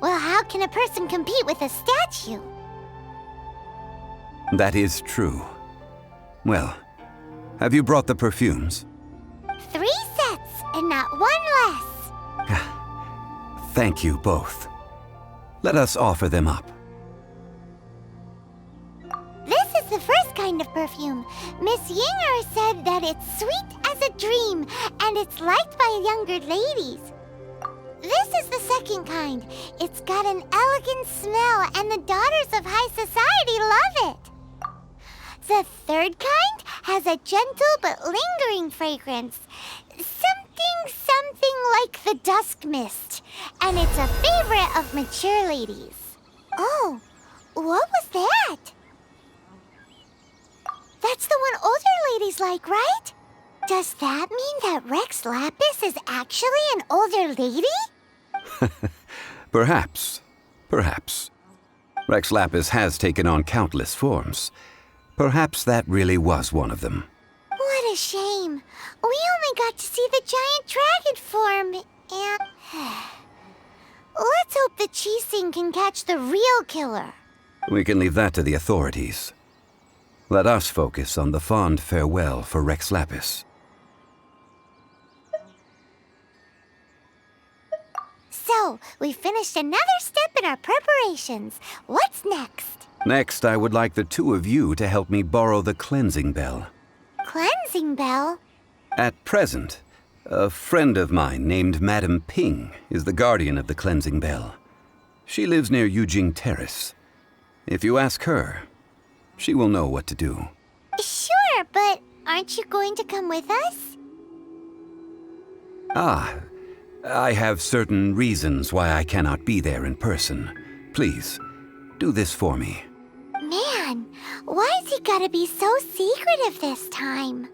Well, how can a person compete with a statue? That is true. Well, have you brought the perfumes? 3 sets and not one less. Thank you both. Let us offer them up. This is the first kind of perfume. Miss Yinger said that it's sweet as a dream and it's liked by younger ladies. This is the second kind. It's got an elegant smell and the daughters of high society love it. The third kind has a gentle but lingering fragrance. Something like the dusk mist. And it's a favorite of mature ladies. Oh, what was that? That's the one older ladies like, right? Does that mean that Rex Lapis is actually an older lady? Perhaps. Perhaps. Rex Lapis has taken on countless forms. Perhaps that really was one of them. What a shame. We only got to see the giant dragon form, and... Let's hope the Chising can catch the real killer. We can leave that to the authorities. Let us focus on the fond farewell for Rex Lapis. So, we finished another step in our preparations. What's next? Next, I would like the two of you to help me borrow the cleansing bell. Cleansing bell? At present, a friend of mine named Madame Ping is the guardian of the cleansing bell. She lives near Yujing Terrace. If you ask her, she will know what to do. Sure, but aren't you going to come with us? Ah, I have certain reasons why I cannot be there in person. Please, do this for me. Man, why's he gotta be so secretive this time?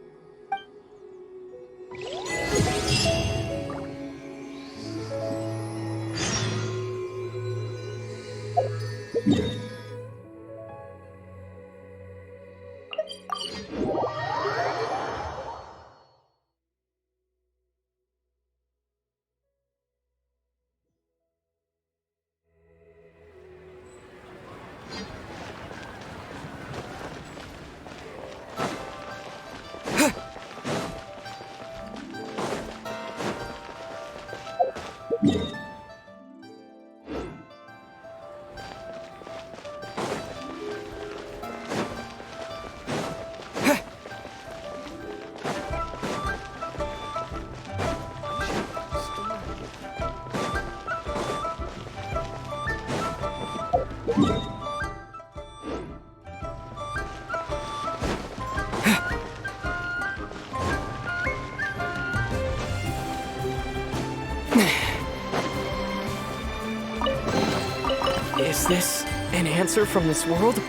Is this an answer from this world?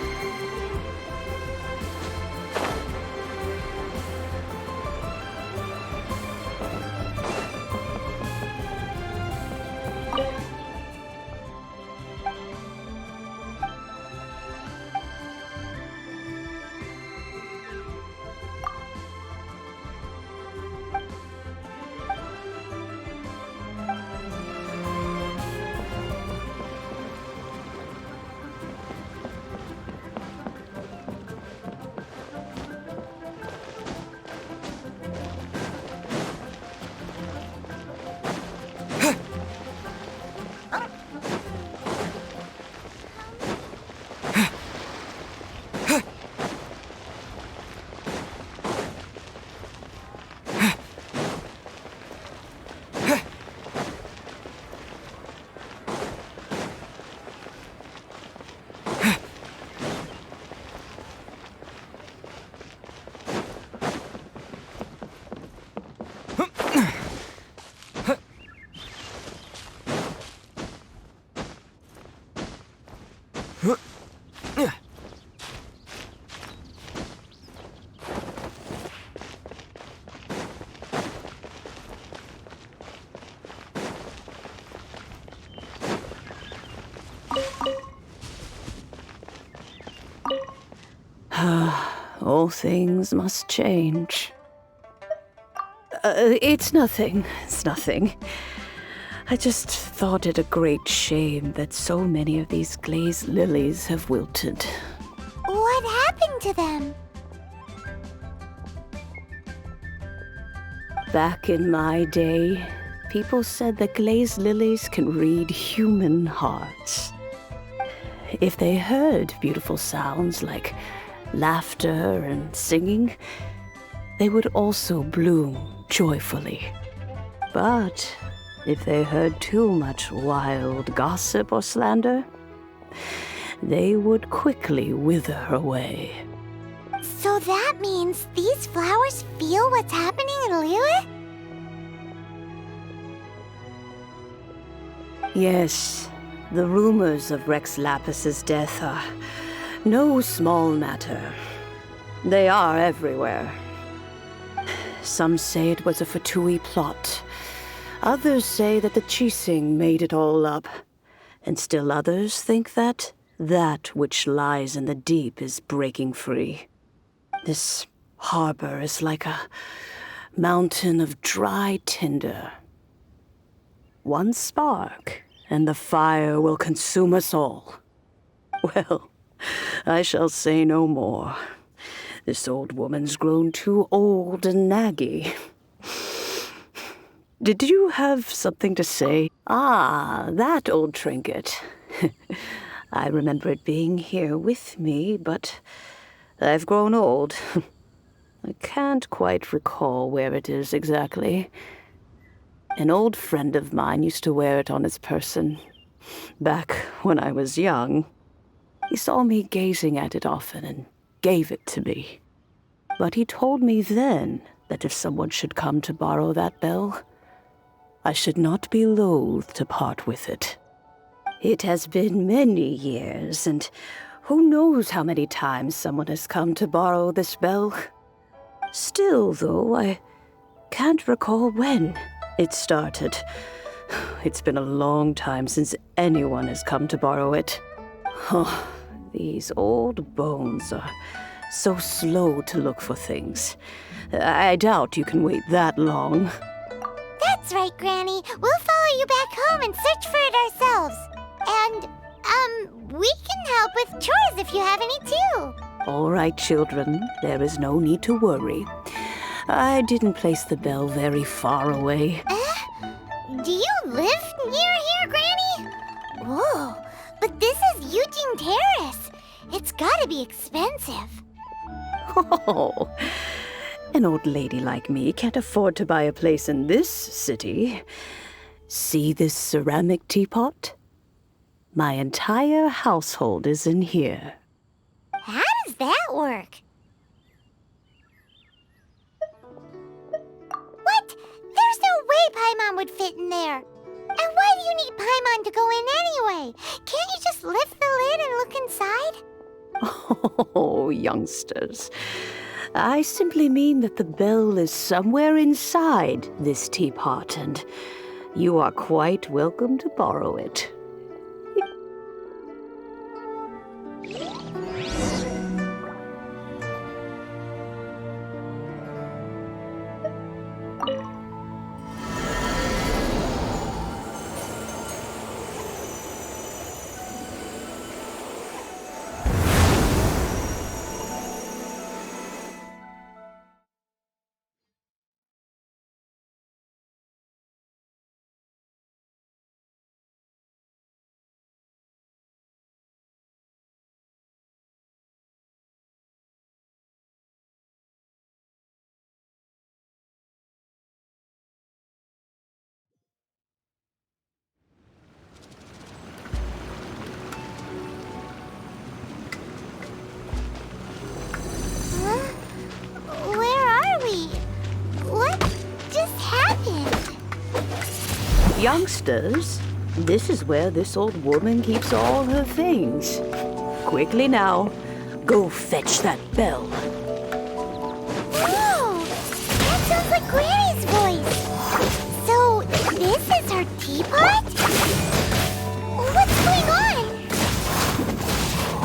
All things must change. It's nothing. It's nothing. I just thought it a great shame that so many of these glazed lilies have wilted. What happened to them? Back in my day, people said that glazed lilies can read human hearts. If they heard beautiful sounds like laughter and singing, they would also bloom joyfully. But if they heard too much wild gossip or slander, they would quickly wither away. So that means these flowers feel what's happening in Liyue? Yes, the rumors of Rex Lapis's death are no small matter. They are everywhere. Some say it was a Fatui plot. Others say that the Chising made it all up. And still others think that which lies in the deep is breaking free. This harbor is like a mountain of dry tinder. One spark, and the fire will consume us all. Well, I shall say no more. This old woman's grown too old and naggy. Did you have something to say? Ah, that old trinket. I remember it being here with me, but I've grown old. I can't quite recall where it is exactly. An old friend of mine used to wear it on his person, back when I was young. He saw me gazing at it often and gave it to me. But he told me then that if someone should come to borrow that bell, I should not be loath to part with it. It has been many years, and who knows how many times someone has come to borrow this bell. Still, though, I can't recall when it started. It's been a long time since anyone has come to borrow it. Oh, these old bones are so slow to look for things. I doubt you can wait that long. That's right, Granny. We'll follow you back home and search for it ourselves. And, we can help with chores if you have any too. All right, children. There is no need to worry. I didn't place the bell very far away. Do you live near here, Granny? Whoa, but this is Eugene Terrace. It's gotta be expensive. Oh, an old lady like me can't afford to buy a place in this city. See this ceramic teapot? My entire household is in here. How does that work? What? There's no way Paimon would fit in there. And why do you need Paimon to go in anyway? Can't you just lift the lid and look inside? Oh, youngsters. I simply mean that the bell is somewhere inside this teapot, and you are quite welcome to borrow it. Where are we? What just happened? Youngsters, this is where this old woman keeps all her things. Quickly now. Go fetch that bell. Whoa! That sounds like Granny's voice. So, this is her teapot? What's going on?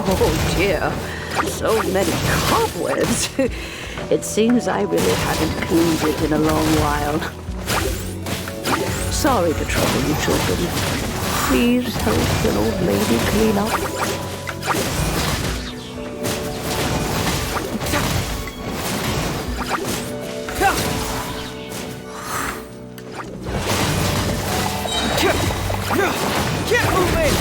Oh dear. So many cobwebs. It seems I really haven't cleaned it in a long while. Sorry to trouble you, children. Please help an old lady clean up. Get moving!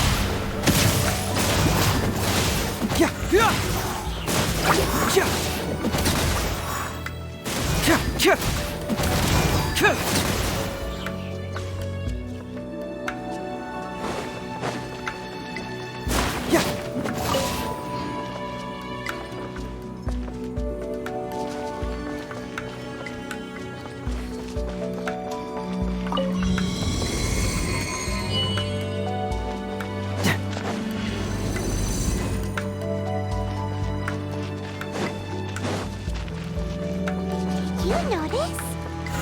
You notice?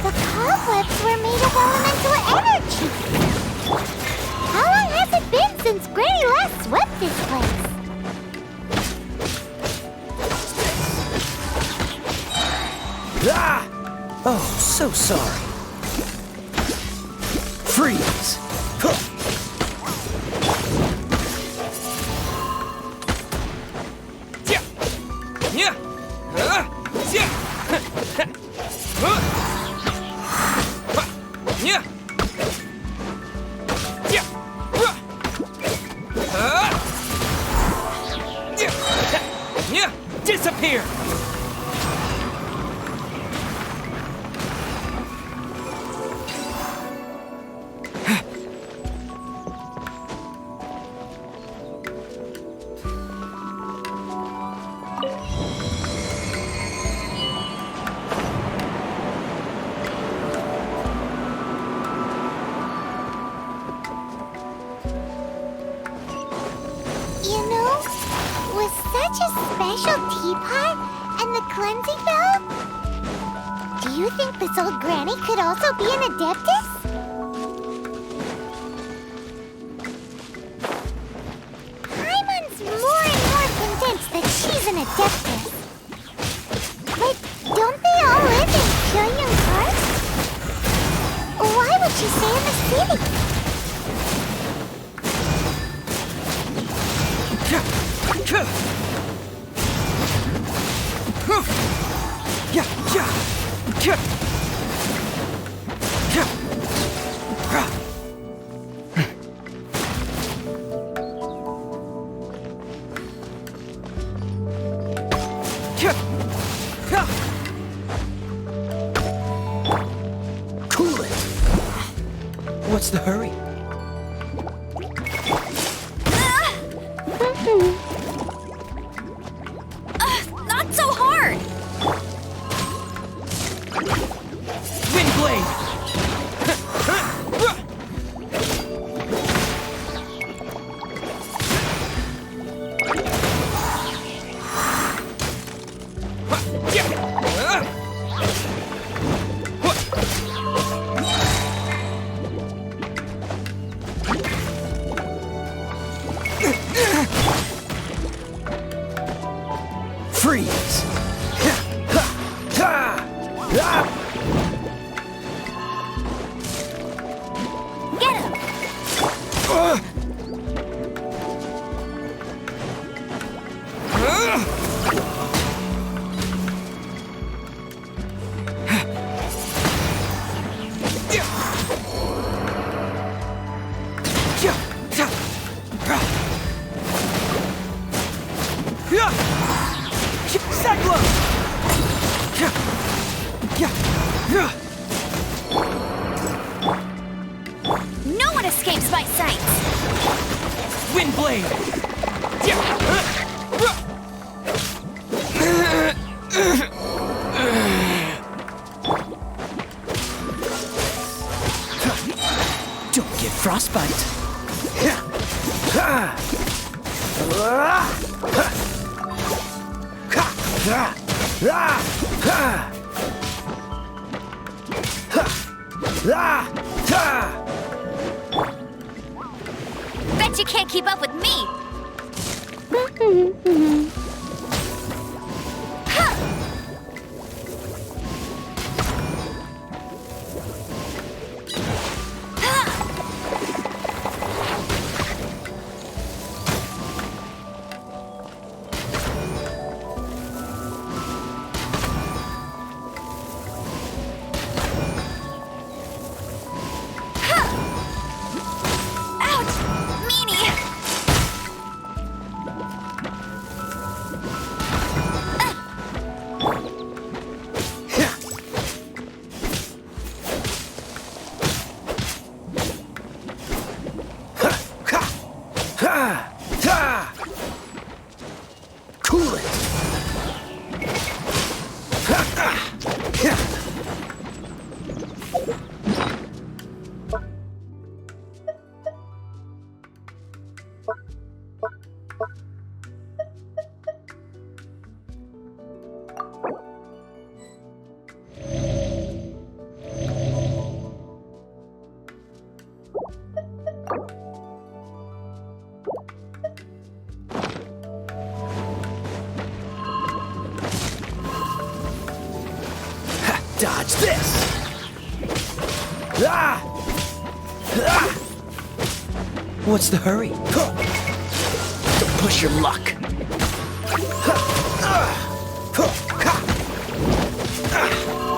The cobwebs were made of elemental energy. How long has it been since Granny last swept this place? Ah! Oh, so sorry. Freeze! Huh. Yeah! Yeah! Yeah! Yeah! Yeah! Disappear! You know, with such a special teapot and the cleansing bell, do you think this old granny could also be an adeptus? Paimon's more and more convinced that she's an adeptus. But don't they all live in Pyongyang Park? Why would she stay in the city? Cool it! What's the hurry? Not so hard! Wind blade! Freeze! Get him! No one escapes my sights! Wind blade! Don't get frostbite. Bet you can't keep up with me! Cool it! Dodge this! What's the hurry? Don't push your luck.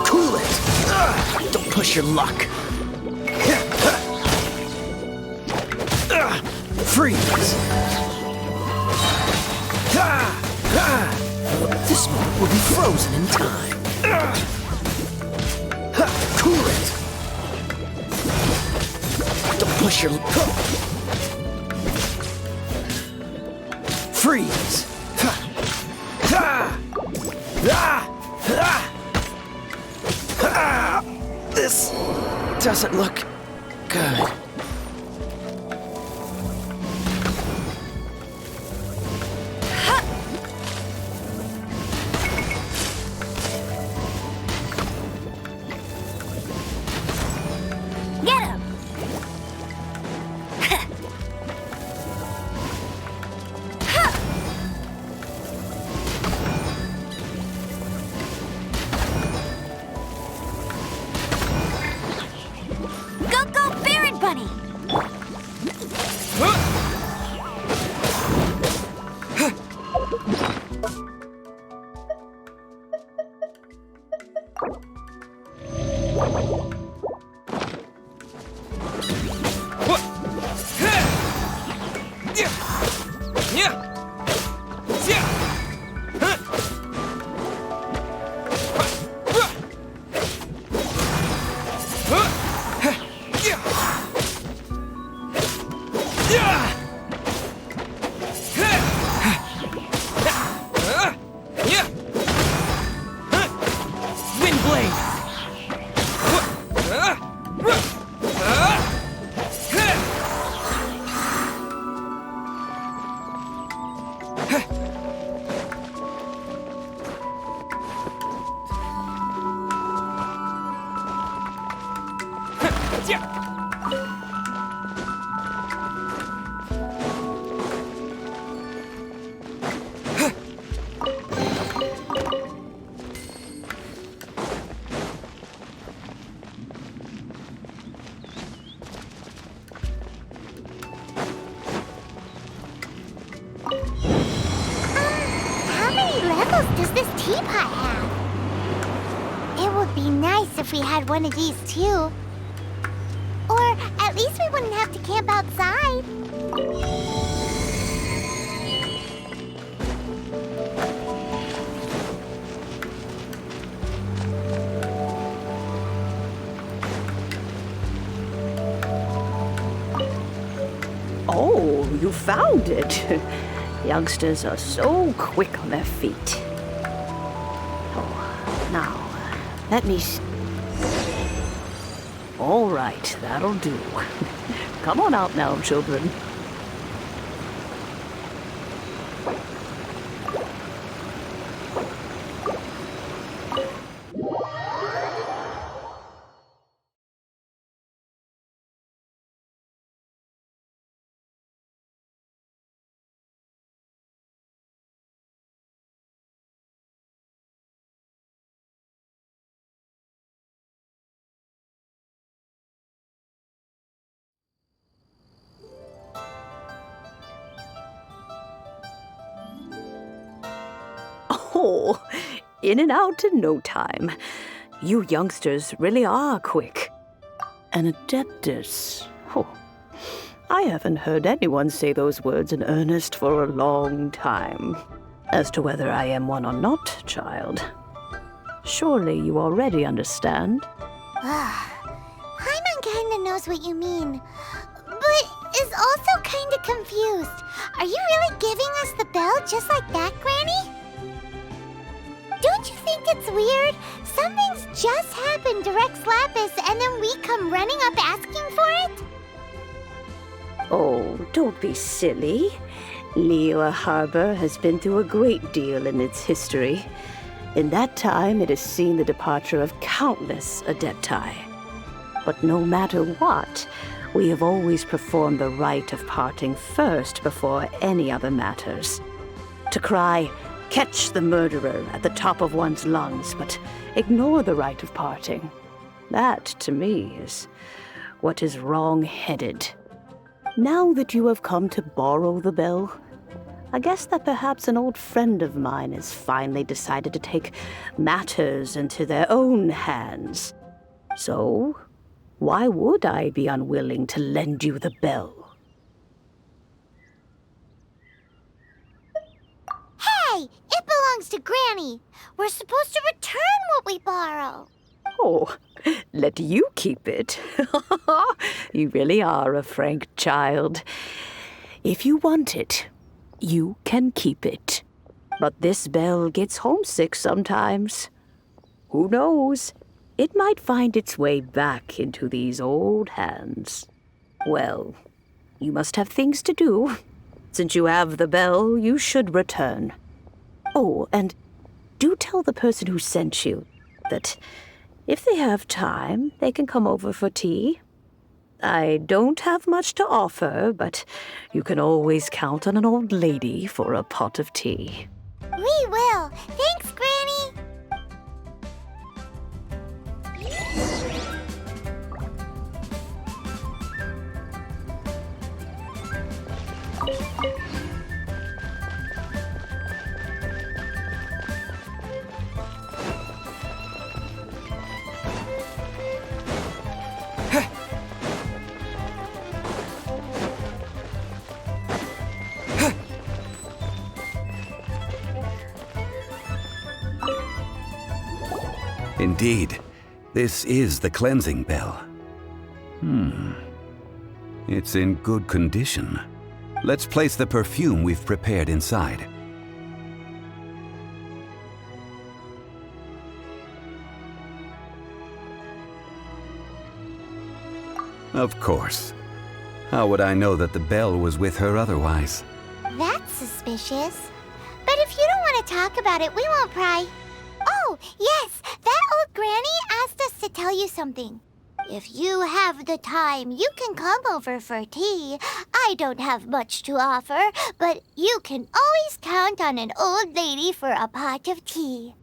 Cool it! Don't push your luck. Freeze! This moment will be frozen in time. Cool it! Don't push your... Freeze! This doesn't look good. Does this teapot have? It would be nice if we had one of these too. Or at least we wouldn't have to camp outside. Oh, you found it. Youngsters are so quick on their feet. Oh, now, let me see. All right, that'll do. Come on out now, children. Oh, in and out in no time. You youngsters really are quick. An adeptus. Oh, I haven't heard anyone say those words in earnest for a long time. As to whether I am one or not, child, surely you already understand. Paimon kinda knows what you mean, but is also kinda confused. Are you really giving us the bell just like that, Granny? Don't you think it's weird? Something's just happened to Rex Lapis and then we come running up asking for it? Oh, don't be silly. Liyue Harbor has been through a great deal in its history. In that time, it has seen the departure of countless adepti. But no matter what, we have always performed the rite of parting first before any other matters. To cry, "Catch the murderer," at the top of one's lungs, but ignore the rite of parting. That, to me, is what is wrong-headed. Now that you have come to borrow the bell, I guess that perhaps an old friend of mine has finally decided to take matters into their own hands. So, why would I be unwilling to lend you the bell? Hey, it belongs to Granny. We're supposed to return what we borrow. Oh, let you keep it. You really are a frank child. If you want it, you can keep it. But this bell gets homesick sometimes. Who knows? It might find its way back into these old hands. Well, you must have things to do. Since you have the bell, you should return. Oh, and do tell the person who sent you that if they have time, they can come over for tea. I don't have much to offer, but you can always count on an old lady for a pot of tea. We will. Thanks, Granny. Indeed, this is the cleansing bell. It's in good condition. Let's place the perfume we've prepared inside. Of course. How would I know that the bell was with her otherwise? That's suspicious. But if you don't want to talk about it, we won't pry. Oh, yes, that old granny asked us to tell you something. If you have the time, you can come over for tea. I don't have much to offer, but you can always count on an old lady for a pot of tea.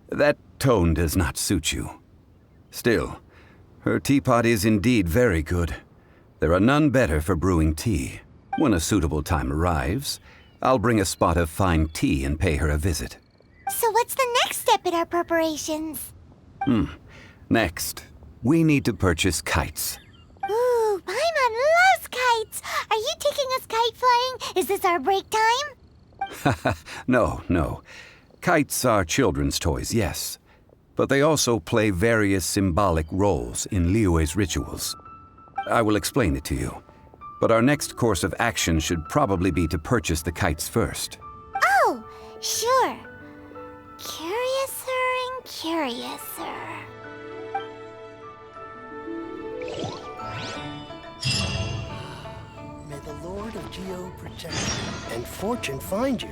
That tone does not suit you. Still, her teapot is indeed very good. There are none better for brewing tea. When a suitable time arrives, I'll bring a spot of fine tea and pay her a visit. So what's the next step in our preparations? Next, we need to purchase kites. Ooh, Paimon loves kites! Are you taking us kite flying? Is this our break time? No. Kites are children's toys, yes. But they also play various symbolic roles in Liyue's rituals. I will explain it to you. But our next course of action should probably be to purchase the kites first. Oh, sure. Curiouser and curiouser. May the Lord of Geo protect you and fortune find you.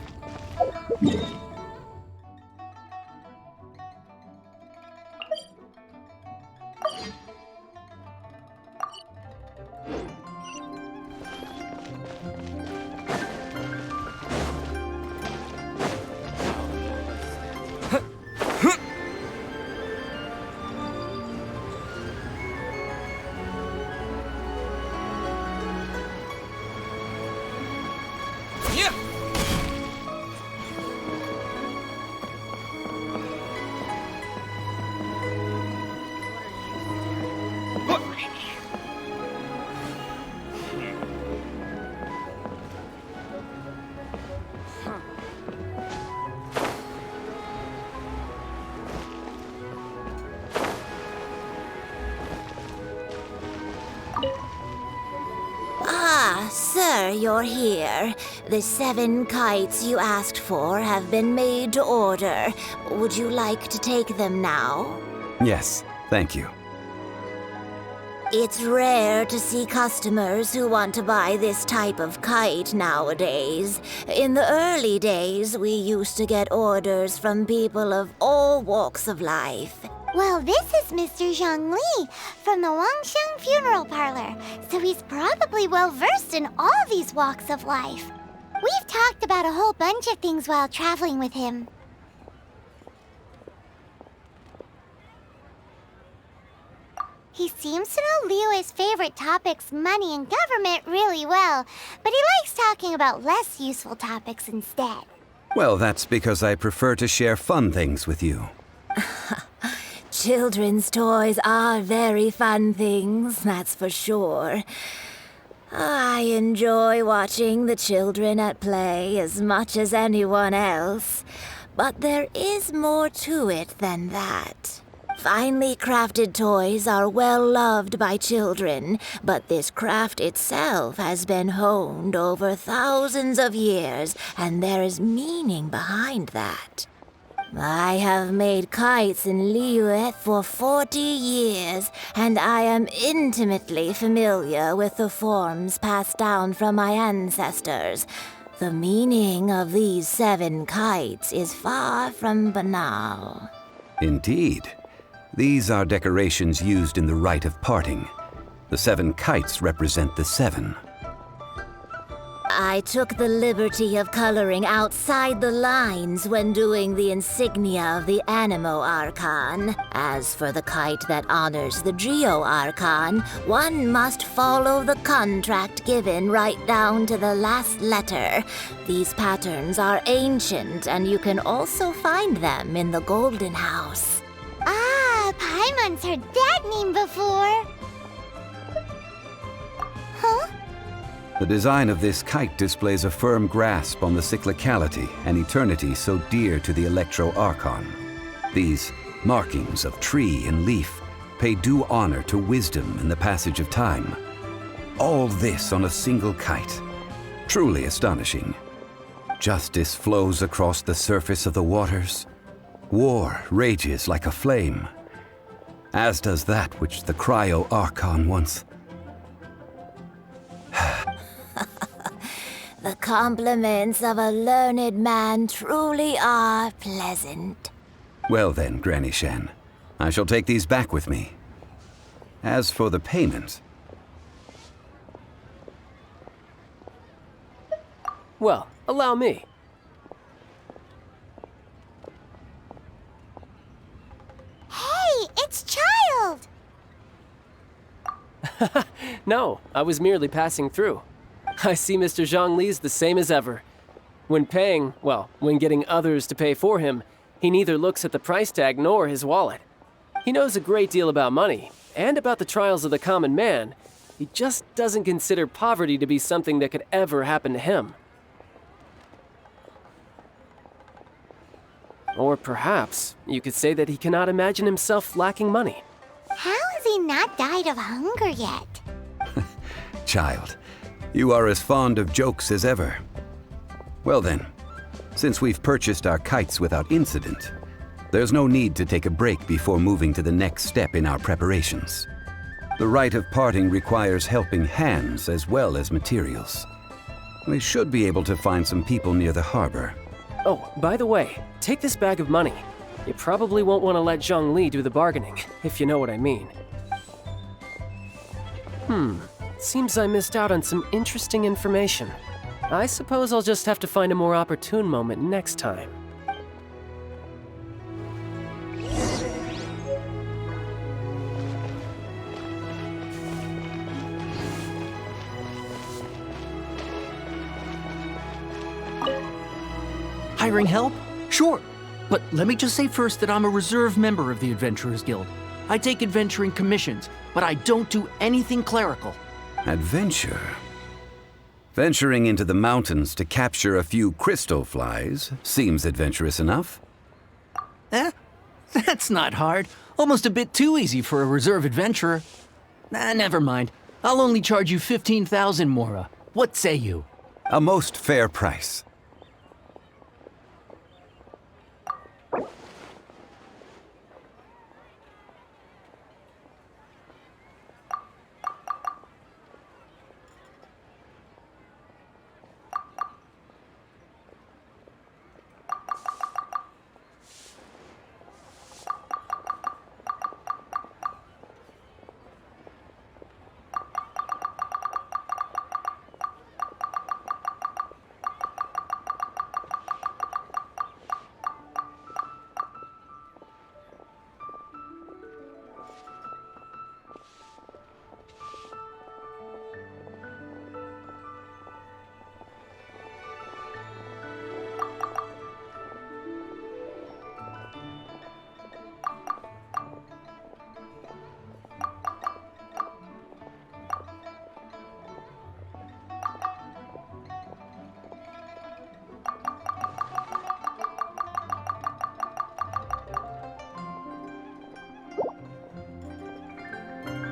There, you're here. The 7 kites you asked for have been made to order. Would you like to take them now? Yes, thank you. It's rare to see customers who want to buy this type of kite nowadays. In the early days, we used to get orders from people of all walks of life. Well, this is Mr. Zhongli from the Wangsheng Funeral Parlor, so he's probably well-versed in all these walks of life. We've talked about a whole bunch of things while traveling with him. He seems to know Liyue's favorite topics, money and government, really well, but he likes talking about less useful topics instead. Well, that's because I prefer to share fun things with you. Children's toys are very fun things, that's for sure. I enjoy watching the children at play as much as anyone else, but there is more to it than that. Finely crafted toys are well loved by children, but this craft itself has been honed over thousands of years, and there is meaning behind that. I have made kites in Liyue for 40 years, and I am intimately familiar with the forms passed down from my ancestors. The meaning of these 7 kites is far from banal. Indeed. These are decorations used in the rite of parting. The 7 kites represent the 7. I took the liberty of coloring outside the lines when doing the insignia of the Animo Archon. As for the kite that honors the Geo Archon, one must follow the contract given right down to the last letter. These patterns are ancient, and you can also find them in the Golden House. Ah, Paimon's heard that name before. Huh? The design of this kite displays a firm grasp on the cyclicality and eternity so dear to the Electro Archon. These markings of tree and leaf pay due honor to wisdom and the passage of time. All this on a single kite. Truly astonishing. Justice flows across the surface of the waters. War rages like a flame, as does that which the Cryo Archon once. The compliments of a learned man truly are pleasant. Well then, Granny Shen, I shall take these back with me. As for the payment... Well, allow me. Hey, it's Child! No, I was merely passing through. I see Mr. Zhongli's the same as ever. When paying, well, when getting others to pay for him, he neither looks at the price tag nor his wallet. He knows a great deal about money, and about the trials of the common man. He just doesn't consider poverty to be something that could ever happen to him. Or perhaps you could say that he cannot imagine himself lacking money. How has he not died of hunger yet? Child, you are as fond of jokes as ever. Well then, since we've purchased our kites without incident, there's no need to take a break before moving to the next step in our preparations. The rite of parting requires helping hands as well as materials. We should be able to find some people near the harbor. Oh, by the way, take this bag of money. You probably won't want to let Zhongli do the bargaining, if you know what I mean. Seems I missed out on some interesting information. I suppose I'll just have to find a more opportune moment next time. Hiring help? Sure. But let me just say first that I'm a reserve member of the Adventurers Guild. I take adventuring commissions, but I don't do anything clerical. Adventure? Venturing into the mountains to capture a few crystal flies seems adventurous enough. That's not hard. Almost a bit too easy for a reserve adventurer. Never mind. I'll only charge you 15,000 Mora. What say you? A most fair price.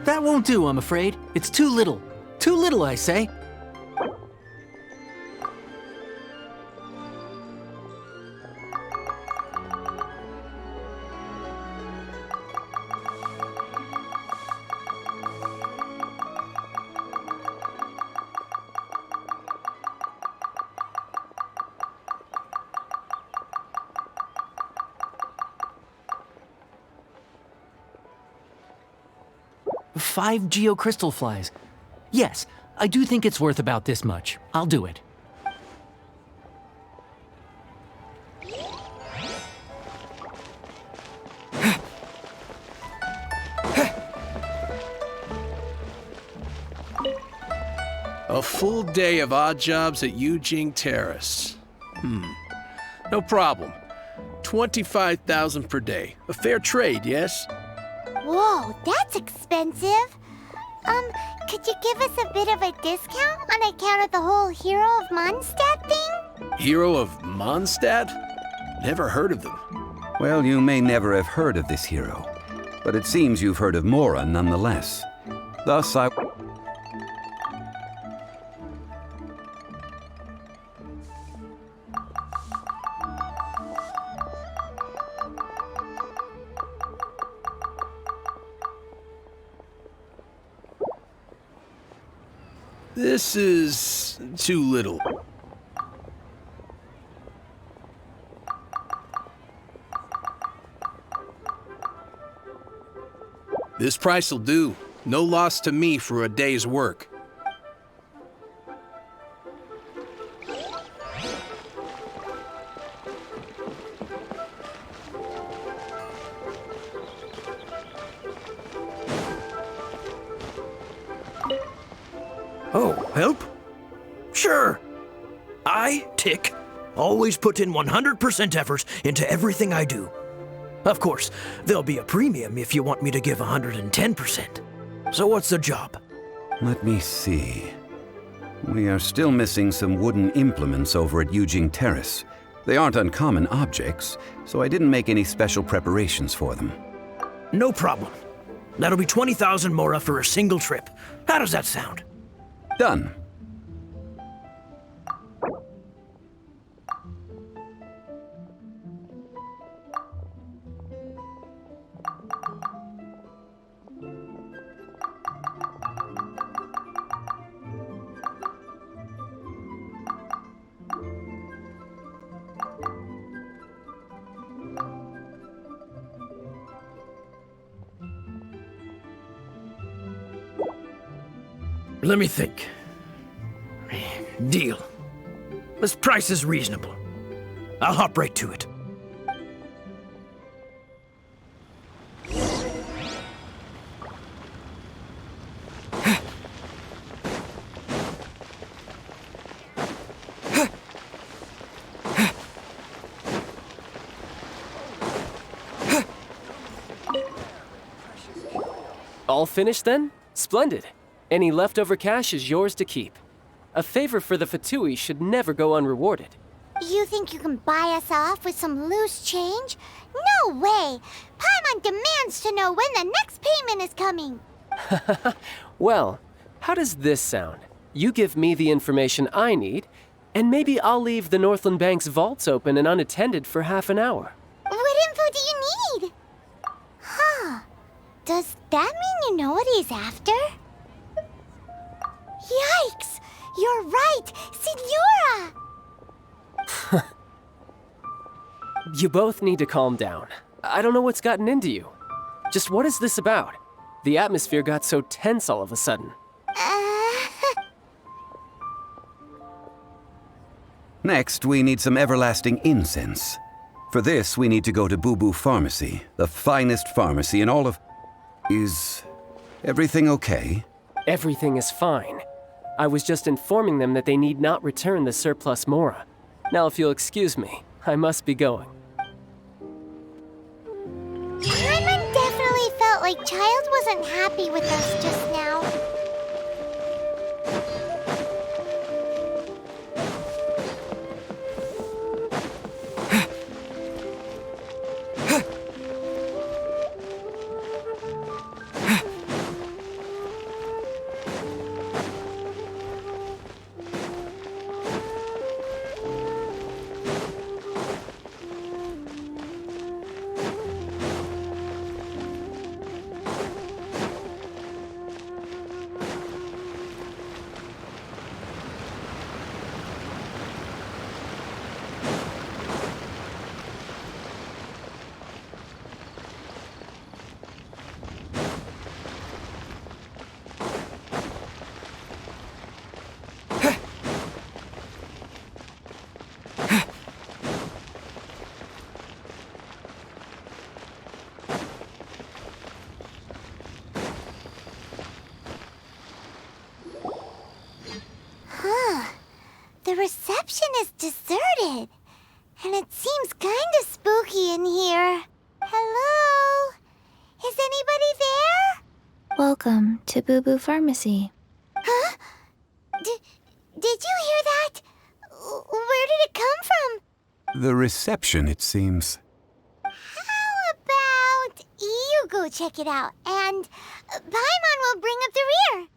That won't do, I'm afraid. It's too little. Too little, I say. Five geocrystal flies. Yes, I do think it's worth about this much. I'll do it. A full day of odd jobs at Yujing Terrace. No problem. 25,000 per day. A fair trade, yes? Whoa, that's expensive. Could you give us a bit of a discount on account of the whole Hero of Mondstadt thing? Hero of Mondstadt? Never heard of them. Well, you may never have heard of this hero, but it seems you've heard of Mora nonetheless. Thus, I... This is too little. This price'll do. No loss to me for a day's work. Oh, help? Sure. I, Tick, always put in 100% effort into everything I do. Of course, there'll be a premium if you want me to give 110%. So what's the job? Let me see. We are still missing some wooden implements over at Yujing Terrace. They aren't uncommon objects, so I didn't make any special preparations for them. No problem. That'll be 20,000 Mora for a single trip. How does that sound? Done. Let me think. Deal. This price is reasonable. I'll hop right to it. All finished then? Splendid. Any leftover cash is yours to keep. A favor for the Fatui should never go unrewarded. You think you can buy us off with some loose change? No way! Paimon demands to know when the next payment is coming. Well, how does this sound? You give me the information I need, and maybe I'll leave the Northland Bank's vaults open and unattended for half an hour. What info do you need? Huh. Does that mean you know what he's after? Yikes! You're right! Signora! You both need to calm down. I don't know what's gotten into you. Just what is this about? The atmosphere got so tense all of a sudden. Next, we need some everlasting incense. For this, we need to go to Boo Boo Pharmacy, the finest pharmacy in all of... Is everything okay? Everything is fine. I was just informing them that they need not return the surplus Mora. Now, if you'll excuse me, I must be going. Paimon definitely felt like Child wasn't happy with us just now. The reception is deserted, and it seems kinda spooky in here. Hello? Is anybody there? Welcome to Boo Boo Pharmacy. Huh? Did you hear that? Where did it come from? The reception, it seems. How about you go check it out, and Paimon will bring up the rear.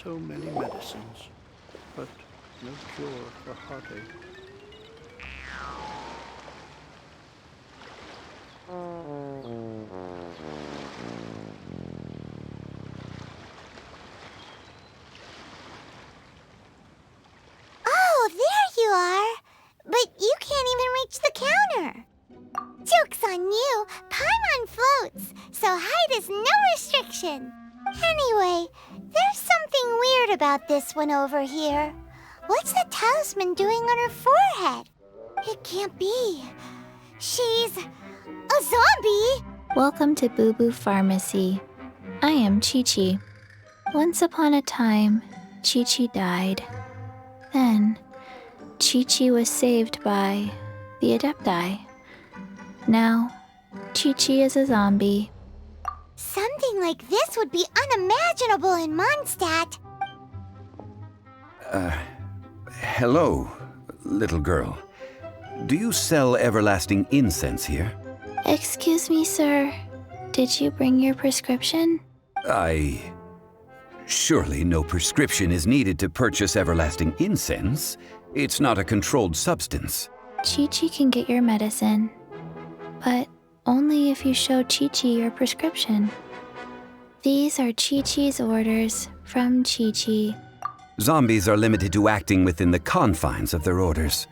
So many medicines, but no cure for heartache. Oh, there you are! But you can't even reach the counter. Joke's on you! Paimon floats, so height is no restriction. Anyway, there's something weird about this one over here. What's the talisman doing on her forehead? It can't be. She's a zombie! Welcome to Boo Boo Pharmacy. I am Chi-Chi. Once upon a time, Chi-Chi died. Then, Chi-Chi was saved by the Adepti. Now, Chi-Chi is a zombie. Something like this would be unimaginable in Mondstadt. Hello, little girl. Do you sell everlasting incense here? Excuse me, sir. Did you bring your prescription? Surely no prescription is needed to purchase everlasting incense. It's not a controlled substance. Chi-Chi can get your medicine, but only if you show Chi-Chi your prescription. These are Chi-Chi's orders from Chi-Chi. Zombies are limited to acting within the confines of their orders.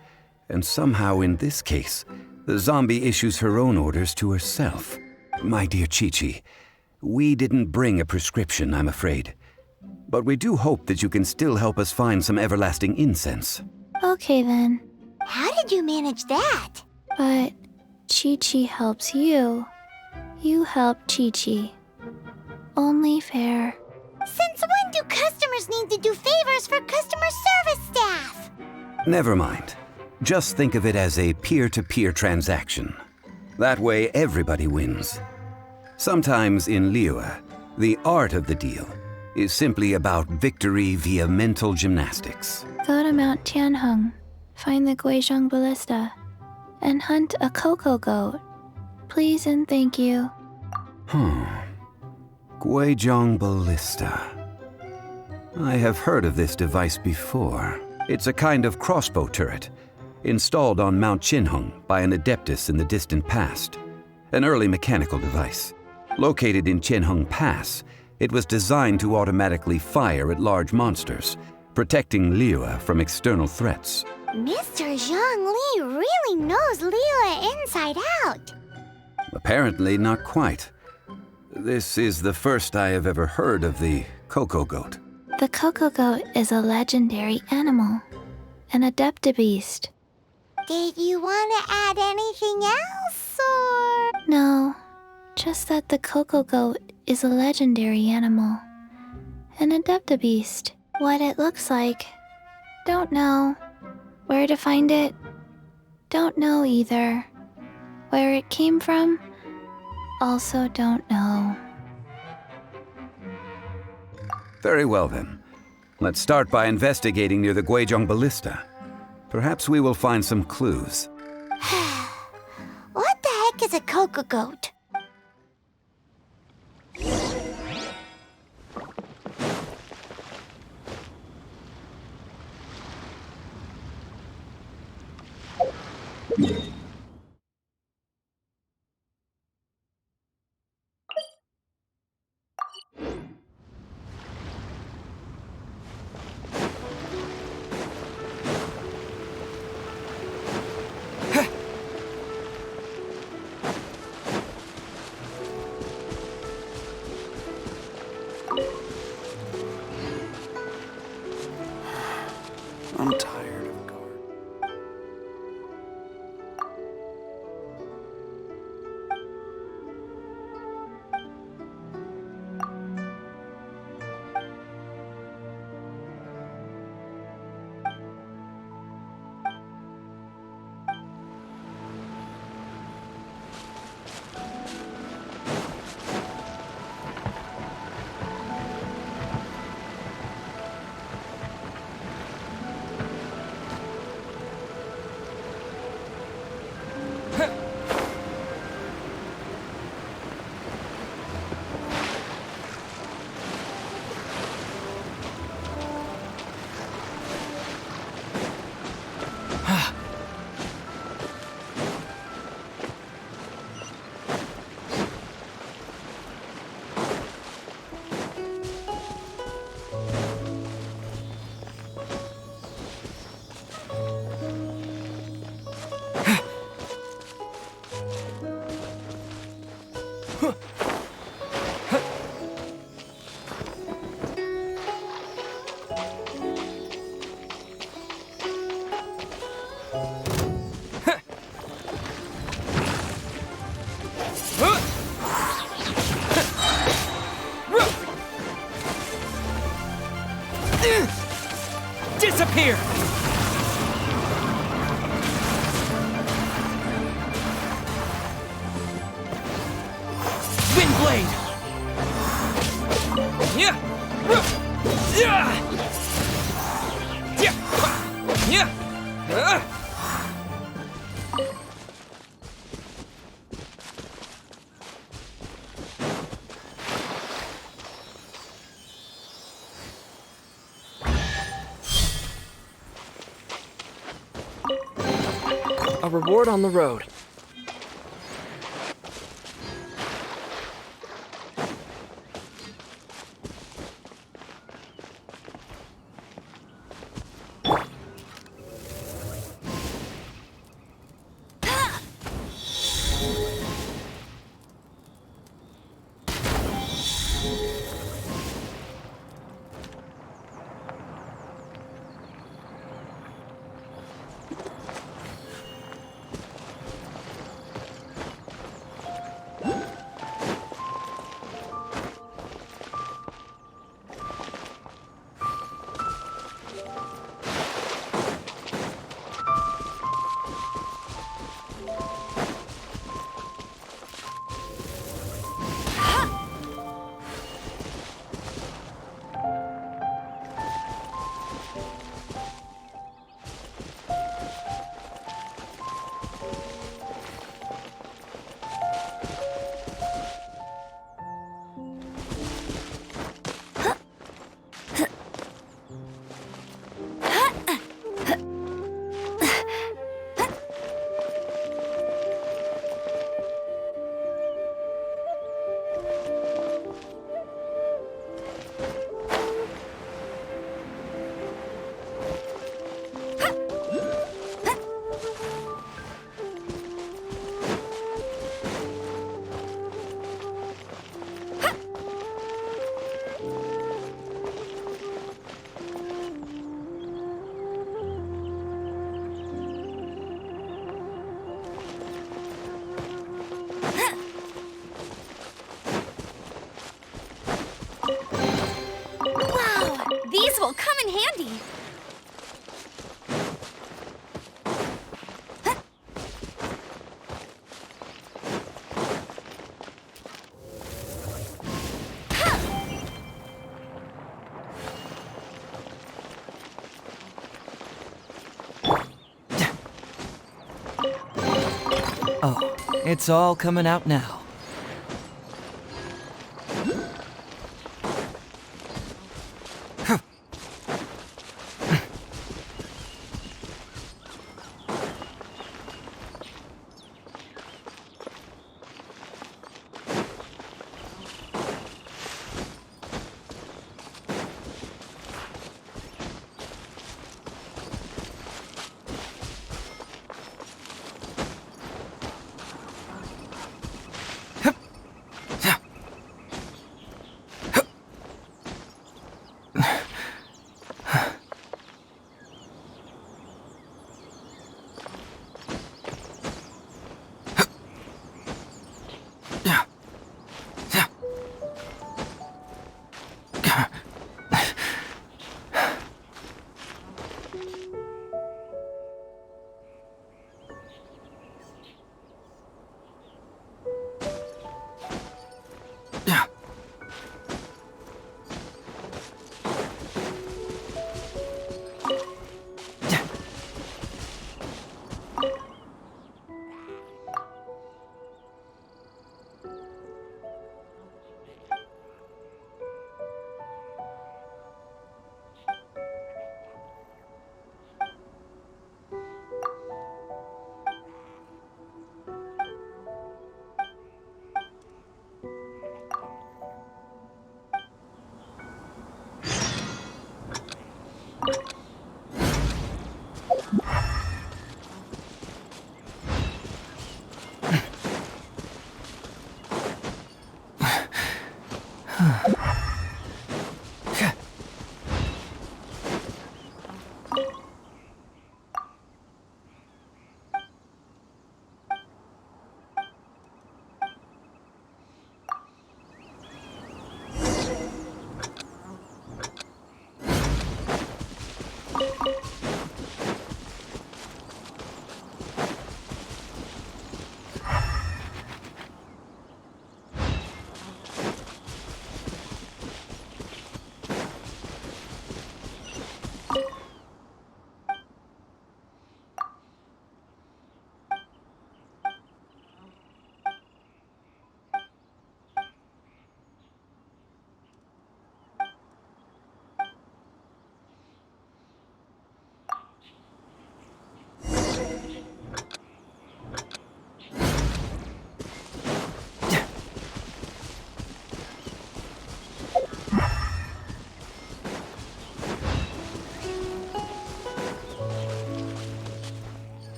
And somehow in this case, the zombie issues her own orders to herself. My dear Chi-Chi, we didn't bring a prescription, I'm afraid. But we do hope that you can still help us find some everlasting incense. Okay then. How did you manage that? But Chi-Chi helps you. You help Chi-Chi. Only fair. Since when do customers need to do favors for customer service staff? Never mind. Just think of it as a peer-to-peer transaction. That way everybody wins. Sometimes in Liyue, the art of the deal is simply about victory via mental gymnastics. Go to Mount Tianheng, find the Guizhong Ballista, and hunt a cocoa goat. Please and thank you. Guizhong Ballista. I have heard of this device before. It's a kind of crossbow turret, installed on Mount Qinheng by an adeptus in the distant past. An early mechanical device. Located in Qinheng Pass, it was designed to automatically fire at large monsters, protecting Liyue from external threats. Mr. Zhongli really knows Liyue inside out. Apparently not quite. This is the first I have ever heard of the cocoa goat. The cocoa goat is a legendary animal, an adeptabeast. Did you want to add anything else, or...? No, just that the cocoa goat is a legendary animal, an adeptabeast. What it looks like, don't know. Where to find it, don't know either. Where it came from, also don't know. Very well then. Let's start by investigating near the Guizhong Ballista. Perhaps we will find some clues. What the heck is a cocoa goat? I'm tired of guard. Disappear! Wind blade! Yeah! Yeah! Yeah! A reward on the road. Oh, it's all coming out now.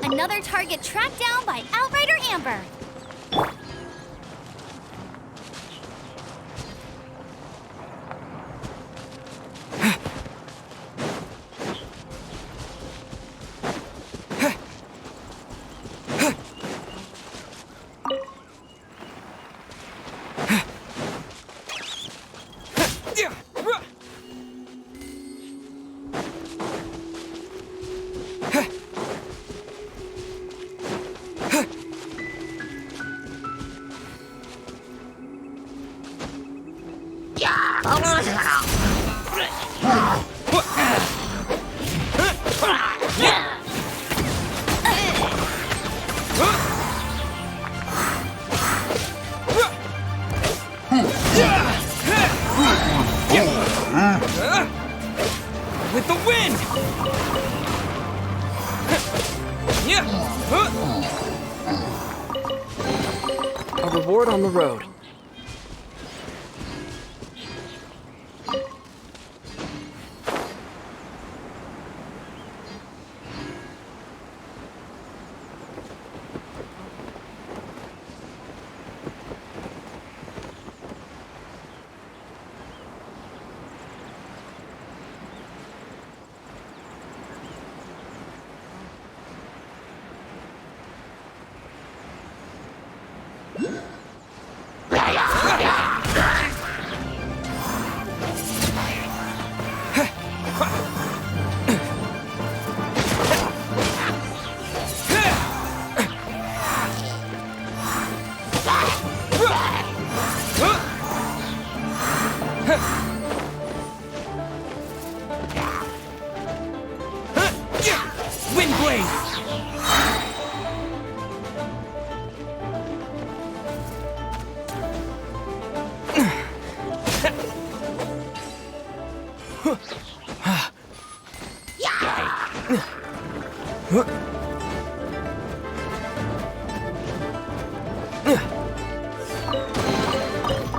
Another target tracked down by Outrider Amber. With the wind! A reward on the road.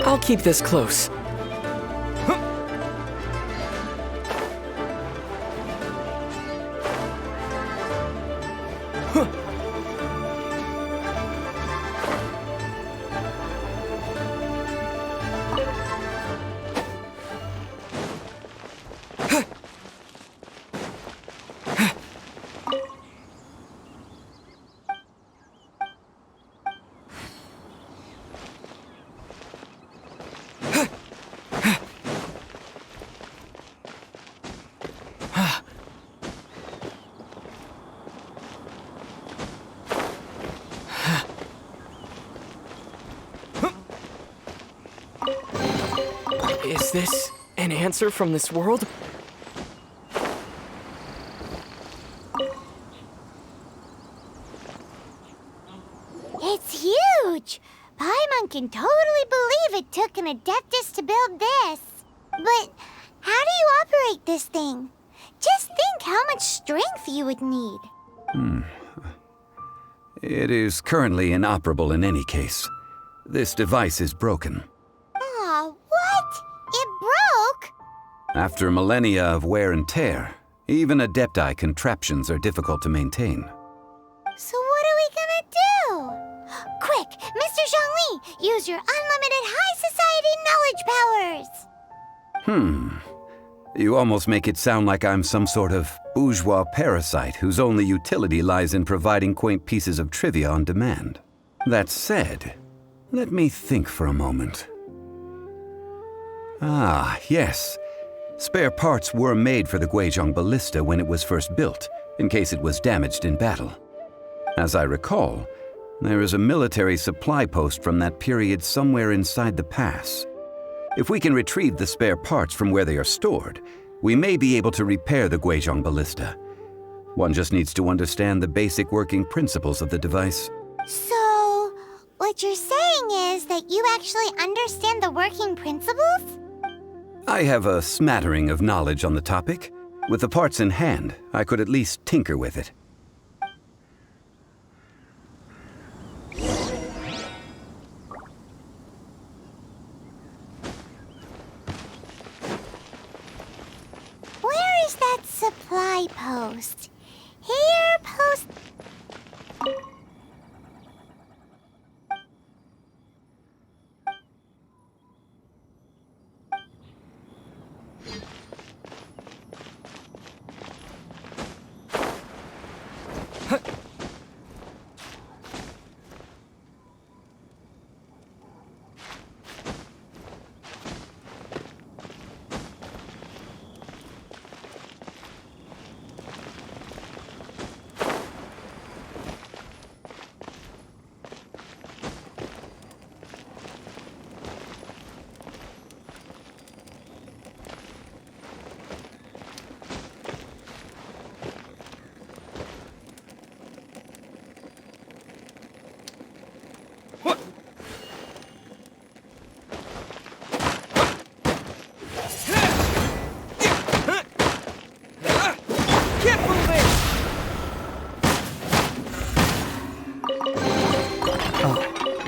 I'll keep this close. Is this an answer from this world? It's huge! Paimon can totally believe it took an Adeptus to build this. But how do you operate this thing? Just think how much strength you would need. It is currently inoperable in any case. This device is broken. Aw, what? It broke? After millennia of wear and tear, even Adepti contraptions are difficult to maintain. So what are we gonna do? Quick, Mr. Zhongli, use your unlimited high society knowledge powers! You almost make it sound like I'm some sort of bourgeois parasite whose only utility lies in providing quaint pieces of trivia on demand. That said, let me think for a moment. Ah, yes. Spare parts were made for the Guizhong Ballista when it was first built, in case it was damaged in battle. As I recall, there is a military supply post from that period somewhere inside the pass. If we can retrieve the spare parts from where they are stored, we may be able to repair the Guizhong Ballista. One just needs to understand the basic working principles of the device. So, what you're saying is that you actually understand the working principles? I have a smattering of knowledge on the topic. With the parts in hand, I could at least tinker with it. Where is that supply post? Here, post...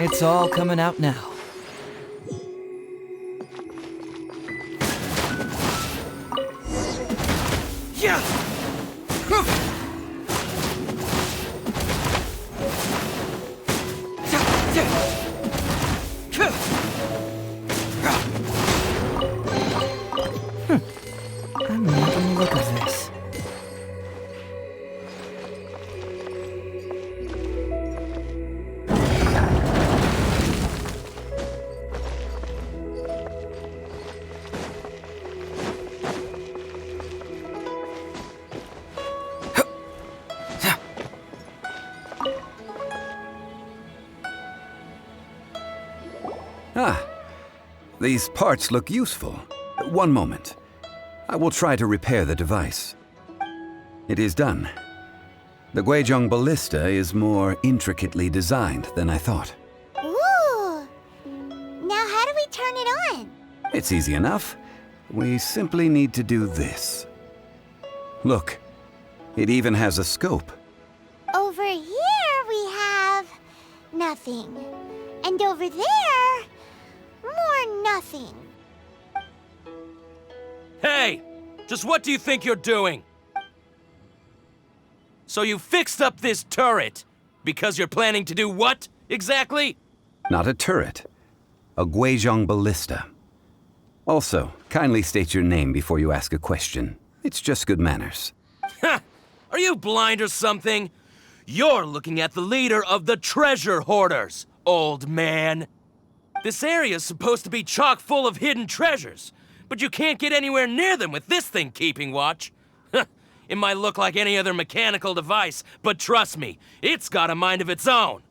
It's all coming out now. Yeah! I'm liking the look of this. These parts look useful. One moment. I will try to repair the device. It is done. The Guizhong Ballista is more intricately designed than I thought. Ooh! Now how do we turn it on? It's easy enough. We simply need to do this. Look, it even has a scope. Over here we have... nothing. And over there... more nothing. Hey! Just what do you think you're doing? So you fixed up this turret because you're planning to do what, exactly? Not a turret. A Guizhong Ballista. Also, kindly state your name before you ask a question. It's just good manners. Ha! Are you blind or something? You're looking at the leader of the treasure hoarders, old man. This area's supposed to be chock full of hidden treasures, but you can't get anywhere near them with this thing keeping watch. It might look like any other mechanical device, but trust me, it's got a mind of its own.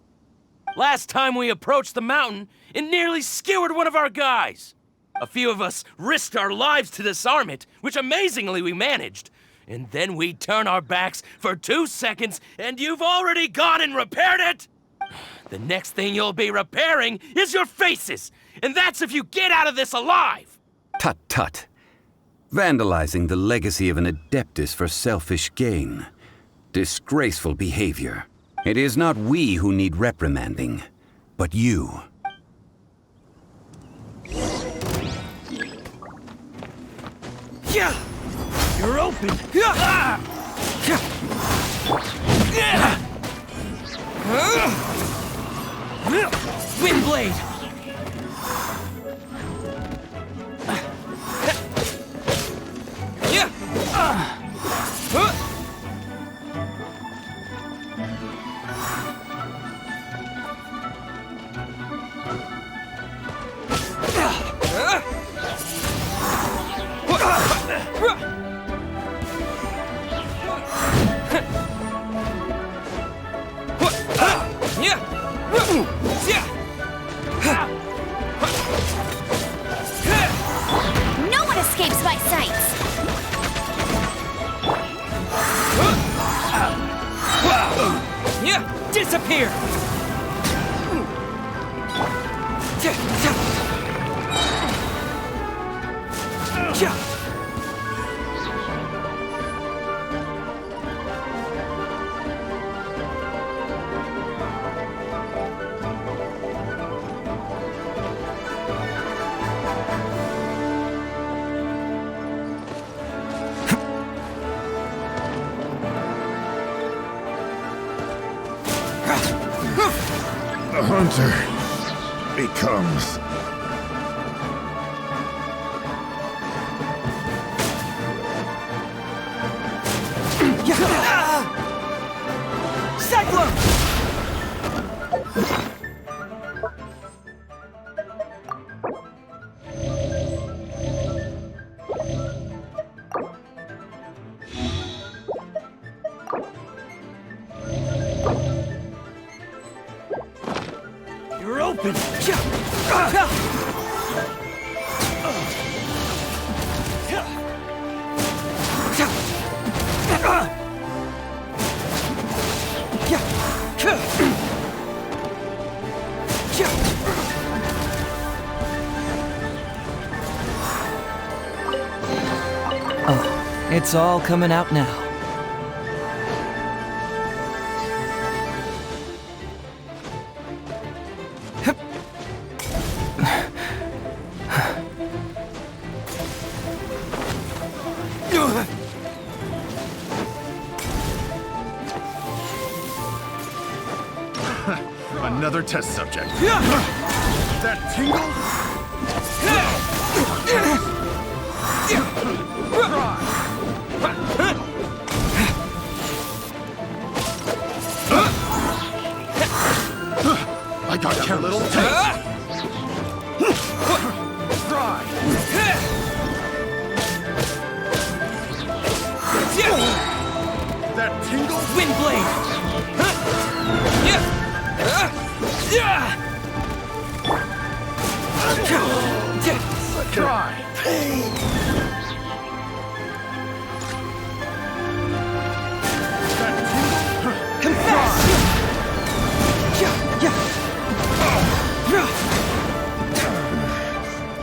Last time we approached the mountain, it nearly skewered one of our guys. A few of us risked our lives to disarm it, which amazingly we managed. And then we turn our backs for 2 seconds, and you've already gone and repaired it? The next thing you'll be repairing is your faces, and that's if you get out of this alive! Tut tut. Vandalizing the legacy of an Adeptus for selfish gain. Disgraceful behavior. It is not we who need reprimanding, but you. You're open. Wind blade. No one escapes my sights! Disappear! The hunter becomes... Cyclone! You're open! Oh, it's all coming out now. Another test subject. That tingle? I got your little taste. Try. That tingle? Wind blade! Try.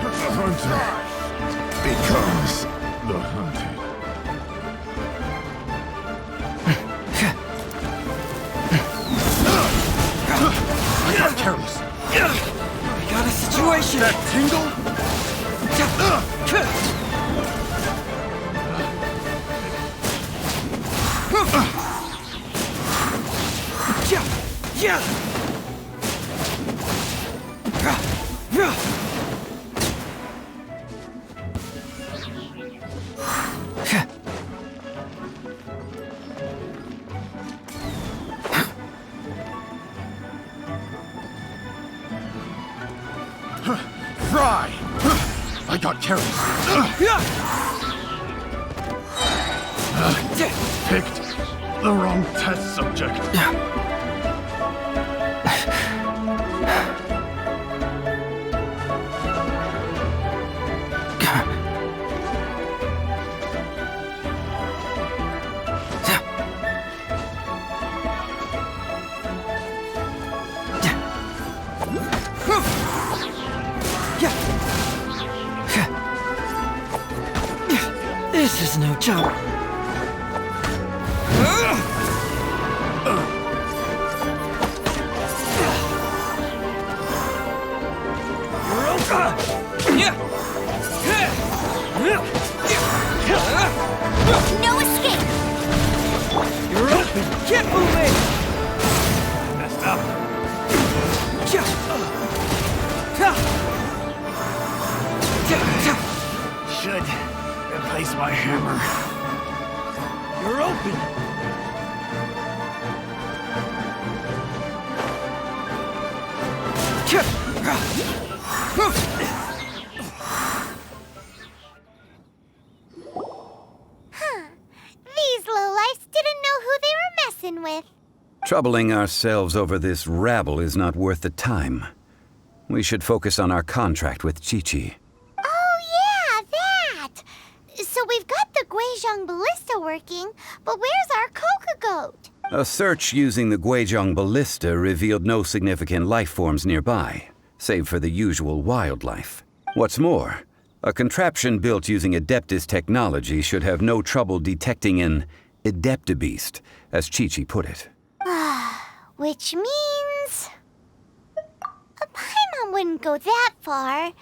The hunter becomes the hunted. I got careless. I got a situation! That tingle? Fry! I got careless. Picked the wrong test subject. This is no joke. Should replace my hammer. You're open! These lowlifes didn't know who they were messing with. Troubling ourselves over this rabble is not worth the time. We should focus on our contract with Chi-Chi. Oh yeah, that! So we've got the Guizhong Ballista working, but where's our Coca Goat? A search using the Guizhong Ballista revealed no significant life forms nearby, save for the usual wildlife. What's more, a contraption built using Adeptus technology should have no trouble detecting an Adeptabeast, as Chi-Chi put it. Which means... a Paimon wouldn't go that far.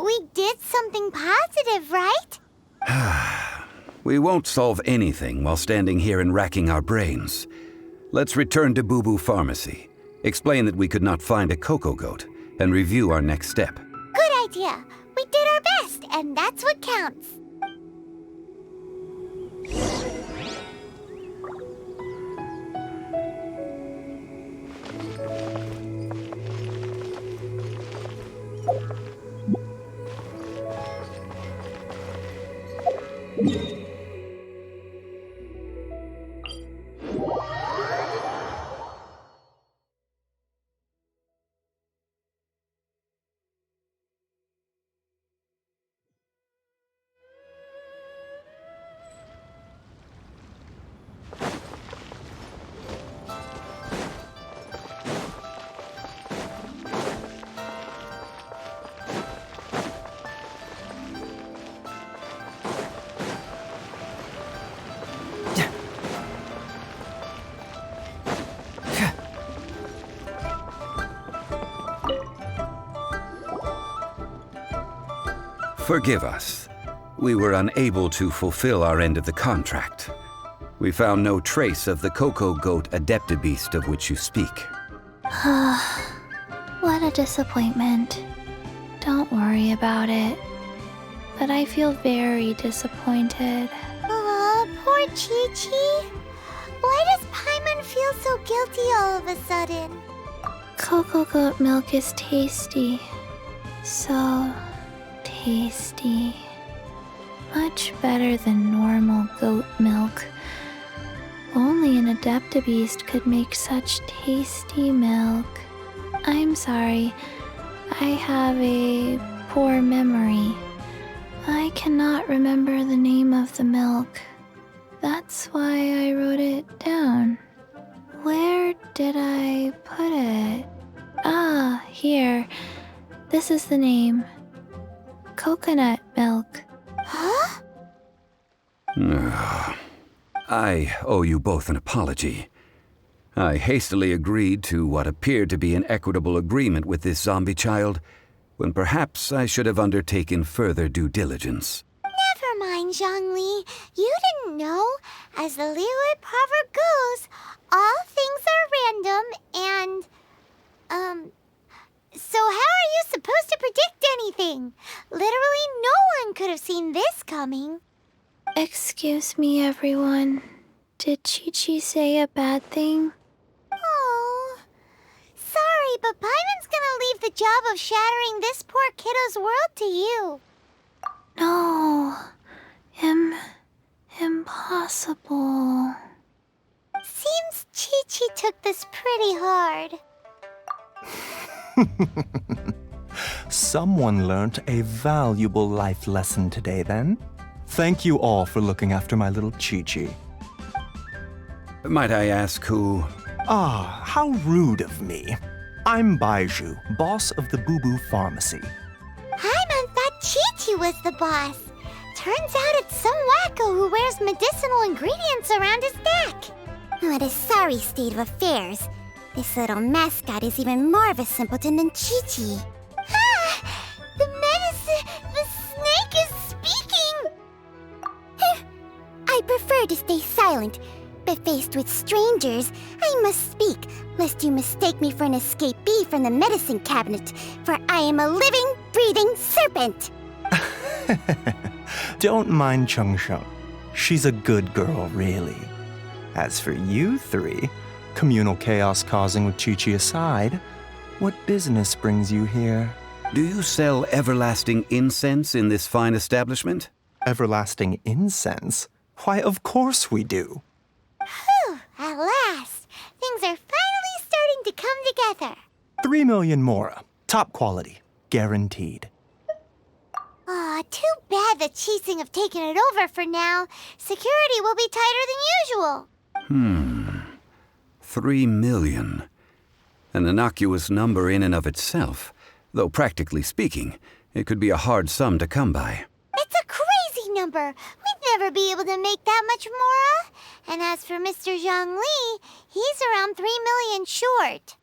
We did something positive, right? We won't solve anything while standing here and racking our brains. Let's return to Boo Boo Pharmacy, explain that we could not find a Coco Goat, and review our next step. Good idea. We did our best, and that's what counts. Forgive us. We were unable to fulfill our end of the contract. We found no trace of the Coco Goat Adeptabeast of which you speak. What a disappointment. Don't worry about it. But I feel very disappointed. Aw, poor Chi-Chi. Why does Paimon feel so guilty all of a sudden? Coco Goat milk is tasty. So tasty. Much better than normal goat milk. Only an Adeptabeast could make such tasty milk. I'm sorry. I have a poor memory. I cannot remember the name of the milk. That's why I wrote it down. Where did I put it? Ah, here. This is the name. Coconut milk. Huh? I owe you both an apology. I hastily agreed to what appeared to be an equitable agreement with this zombie child, when perhaps I should have undertaken further due diligence. Never mind, Zhongli. You didn't know. As the Liyue proverb goes, all things are random and, so how are you supposed to predict anything? Literally no one could have seen this coming. Excuse me, everyone. Did Chi-Chi say a bad thing? Oh, sorry, but Paimon's gonna leave the job of shattering this poor kiddo's world to you. No. Impossible. Seems Chi-Chi took this pretty hard. Someone learnt a valuable life lesson today, then. Thank you all for looking after my little Chi-Chi. Might I ask who... Ah, how rude of me. I'm Baiju, boss of the Boo Boo Pharmacy. Paimon thought Chi-Chi was the boss. Turns out it's some wacko who wears medicinal ingredients around his neck. What a sorry state of affairs. This little mascot is even more of a simpleton than Chi-Chi. Ah! The snake is speaking! I prefer to stay silent, but faced with strangers, I must speak, lest you mistake me for an escapee from the medicine cabinet, for I am a living, breathing serpent! Don't mind Chung Sheng. She's a good girl, really. As for you three, communal chaos causing with Chi-Chi aside, what business brings you here? Do you sell everlasting incense in this fine establishment? Everlasting incense? Why, of course we do. Whew, at last. Things are finally starting to come together. 3 million mora. Top quality. Guaranteed. Aw, too bad the Qixing have taken it over for now. Security will be tighter than usual. 3 million. An innocuous number in and of itself, though practically speaking, it could be a hard sum to come by. It's a crazy number. We'd never be able to make that much mora. And as for Mr. Zhongli, he's around 3 million short.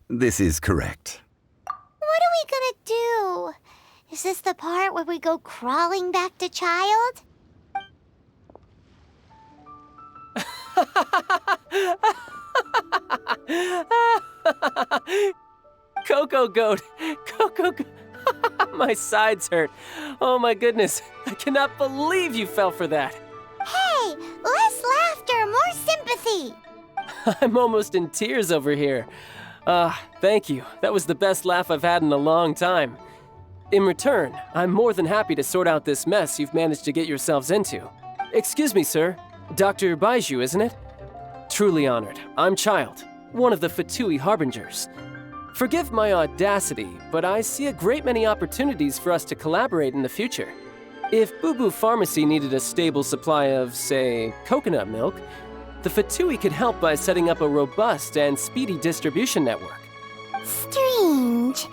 This is correct. What are we gonna do? Is this the part where we go crawling back to Child? Coco Goat! Coco Goat! My sides hurt. Oh my goodness. I cannot believe you fell for that. Hey, less laughter, more sympathy. I'm almost in tears over here. Thank you. That was the best laugh I've had in a long time. In return, I'm more than happy to sort out this mess you've managed to get yourselves into. Excuse me, sir. Dr. Baiju, isn't it? Truly honored. I'm Child, one of the Fatui Harbingers. Forgive my audacity, but I see a great many opportunities for us to collaborate in the future. If Boo Boo Pharmacy needed a stable supply of, say, coconut milk, the Fatui could help by setting up a robust and speedy distribution network. Strange.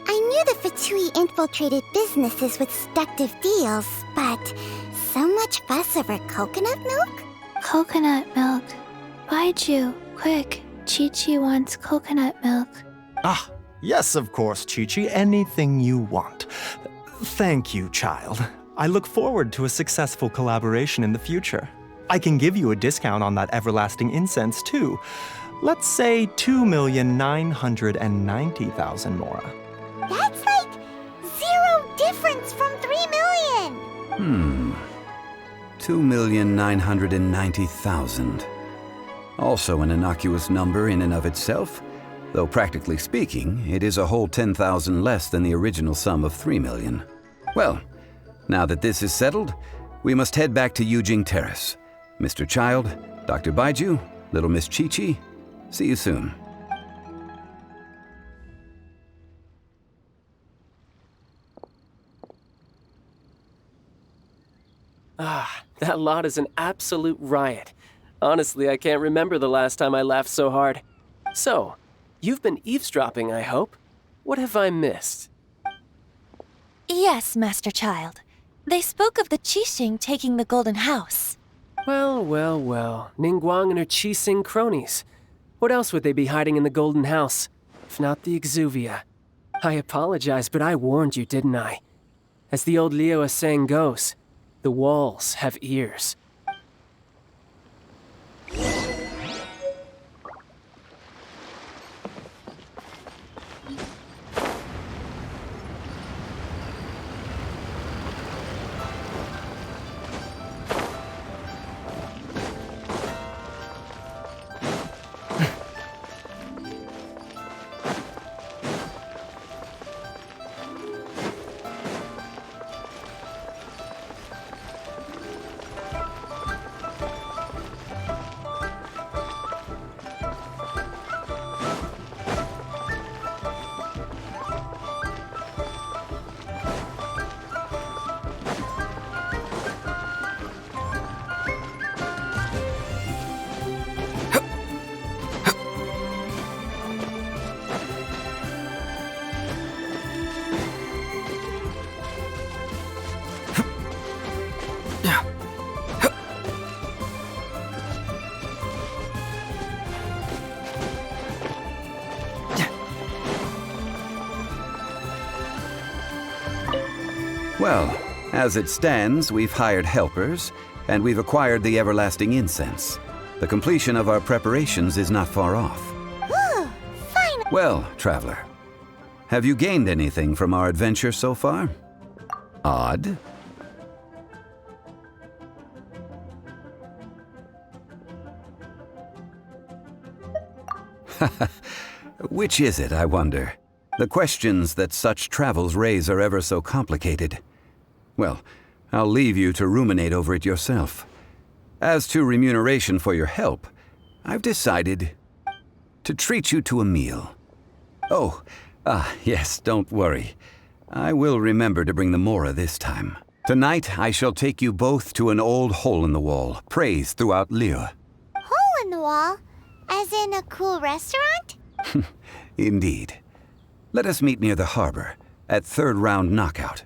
I knew the Fatui infiltrated businesses with seductive deals, but so much fuss over coconut milk? Coconut milk. Baiju, quick. Chi-Chi wants coconut milk. Ah, yes, of course, Chi-Chi. Anything you want. Thank you, Child. I look forward to a successful collaboration in the future. I can give you a discount on that everlasting incense, too. Let's say 2,990,000 mora. That's like 0 difference from 3 million. 2,990,000. Also an innocuous number in and of itself, though practically speaking, it is a whole 10,000 less than the original sum of 3 million. Well, now that this is settled, we must head back to Yujing Terrace. Mr. Child, Dr. Baiju, little Miss Chi-Chi, see you soon. That lot is an absolute riot. Honestly, I can't remember the last time I laughed so hard. So, you've been eavesdropping, I hope. What have I missed? Yes, Master Child. They spoke of the Qixing taking the Golden House. Well, Ningguang and her Qixing cronies. What else would they be hiding in the Golden House, if not the Exuvia? I apologize, but I warned you, didn't I? As the old Liyue saying goes, the walls have ears. Well, as it stands, we've hired helpers, and we've acquired the everlasting incense. The completion of our preparations is not far off. Ooh, fine. Well, traveler, have you gained anything from our adventure so far? Odd. Which is it, I wonder? The questions that such travels raise are ever so complicated. Well, I'll leave you to ruminate over it yourself. As to remuneration for your help, I've decided to treat you to a meal. Oh, yes, don't worry. I will remember to bring the Mora this time. Tonight, I shall take you both to an old hole-in-the-wall, praised throughout Liyue. Hole in the wall? As in a cool restaurant? Indeed. Let us meet near the harbor, at third round knockout.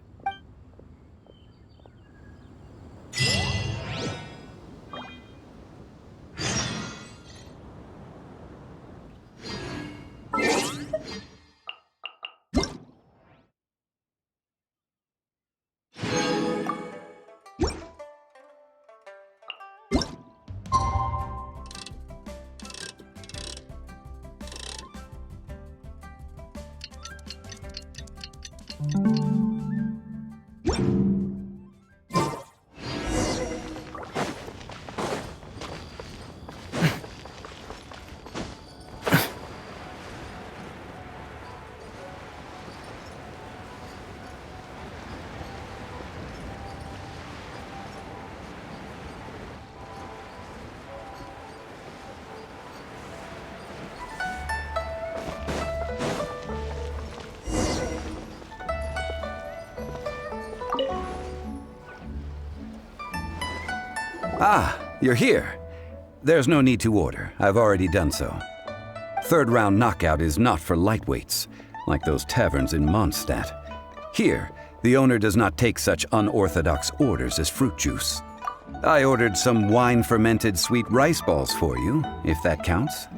Ah, you're here. There's no need to order. I've already done so. Third round knockout is not for lightweights, like those taverns in Mondstadt. Here, the owner does not take such unorthodox orders as fruit juice. I ordered some wine-fermented sweet rice balls for you, if that counts.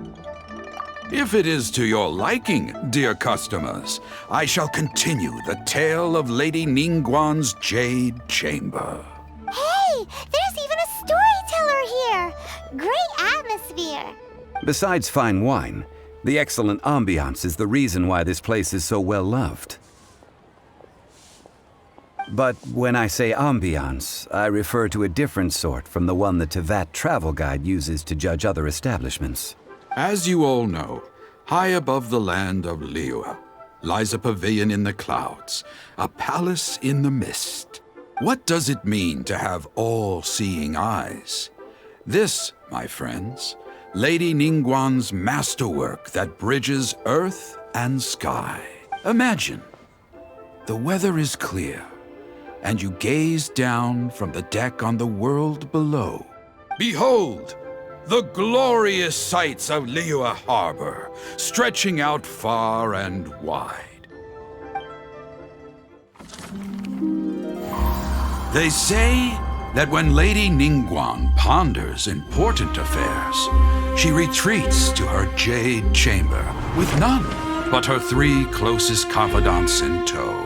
If it is to your liking, dear customers, I shall continue the tale of Lady Ningguang's Jade Chamber. Hey, there's even a storyteller here! Great atmosphere! Besides fine wine, the excellent ambiance is the reason why this place is so well loved. But when I say ambiance, I refer to a different sort from the one the Tevat travel guide uses to judge other establishments. As you all know, high above the land of Liyue lies a pavilion in the clouds, a palace in the mist. What does it mean to have all-seeing eyes? This, my friends, Lady Ningguang's masterwork that bridges earth and sky. Imagine, the weather is clear, and you gaze down from the deck on the world below. Behold, the glorious sights of Liyue Harbor, stretching out far and wide. They say that when Lady Ningguang ponders important affairs, she retreats to her jade chamber with none but her 3 closest confidants in tow.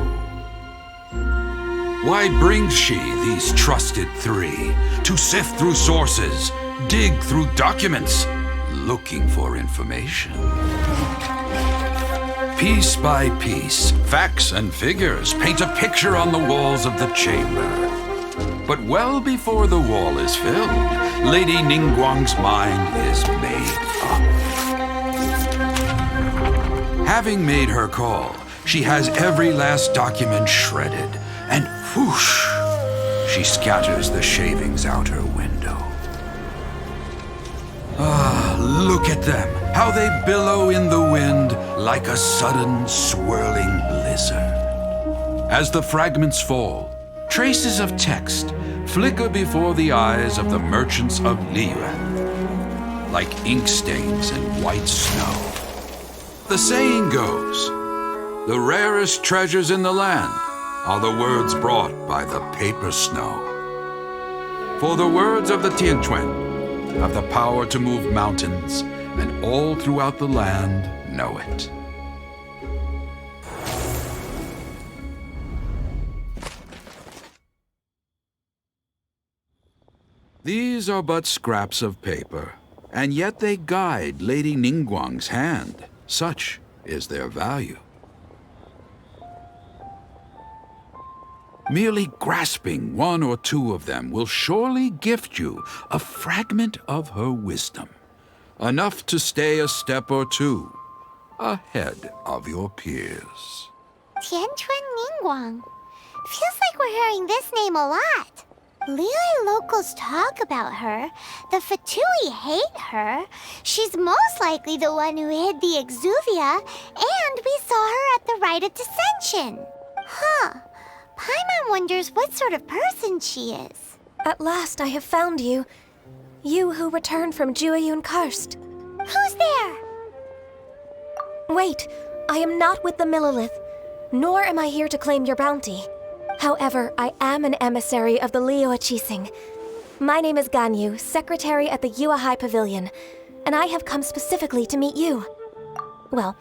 Why brings she these trusted 3 to sift through sources, dig through documents, looking for information? Piece by piece, facts and figures paint a picture on the walls of the chamber. But well before the wall is filled, Lady Ningguang's mind is made up. Having made her call, she has every last document shredded, and whoosh, she scatters the shavings out her window. Ah, look at them, how they billow in the wind like a sudden swirling blizzard. As the fragments fall, traces of text flicker before the eyes of the merchants of Liyue, like ink stains in white snow. The saying goes, the rarest treasures in the land are the words brought by the paper snow. For the words of the Tianquan have the power to move mountains, and all throughout the land know it. These are but scraps of paper, and yet they guide Lady Ningguang's hand. Such is their value. Merely grasping one or two of them will surely gift you a fragment of her wisdom, enough to stay a step or two ahead of your peers. Tianchuan Ningguang. Feels like we're hearing this name a lot. Liyue locals talk about her. The Fatui hate her. She's most likely the one who hid the Exuvia, and we saw her at the Rite of Dissension. Huh. Paimon wonders what sort of person she is. At last I have found you. You who returned from Jueyun Karst. Who's there? Wait, I am not with the Millelith, nor am I here to claim your bounty. However, I am an emissary of the Liyue Qixing. My name is Ganyu, secretary at the Yue High Pavilion, and I have come specifically to meet you. Well,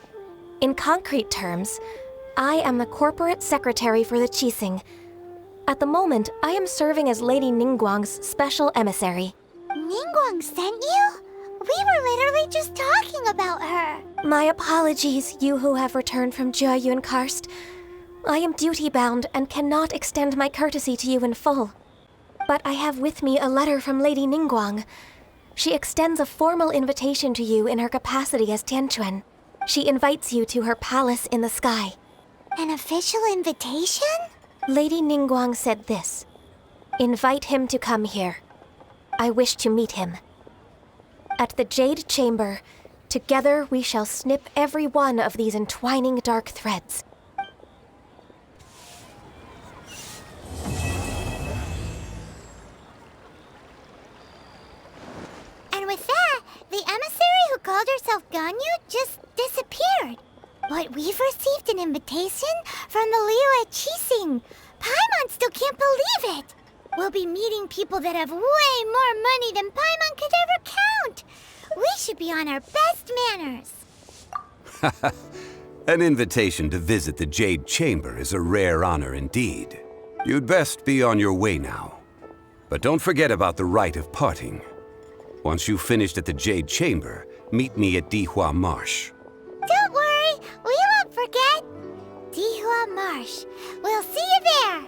in concrete terms, I am the corporate secretary for the Qixing. At the moment, I am serving as Lady Ningguang's special emissary. Ningguang sent you? We were literally just talking about her. My apologies, you who have returned from Jueyun Karst. I am duty-bound and cannot extend my courtesy to you in full. But I have with me a letter from Lady Ningguang. She extends a formal invitation to you in her capacity as Tianquan. She invites you to her palace in the sky. An official invitation? Lady Ningguang said this. Invite him to come here. I wish to meet him. At the Jade Chamber, together we shall snip every one of these entwining dark threads. And with that, the emissary who called herself Ganyu just disappeared. But we've received an invitation from the Liyue Qixing. Paimon still can't believe it. We'll be meeting people that have way more money than Paimon could ever count. We should be on our best manners. An invitation to visit the Jade Chamber is a rare honor indeed. You'd best be on your way now. But don't forget about the rite of parting. Once you've finished at the Jade Chamber, meet me at Dihua Marsh. Don't worry, we won't forget. Dihua Marsh. We'll see you there.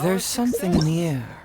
There's something in the air.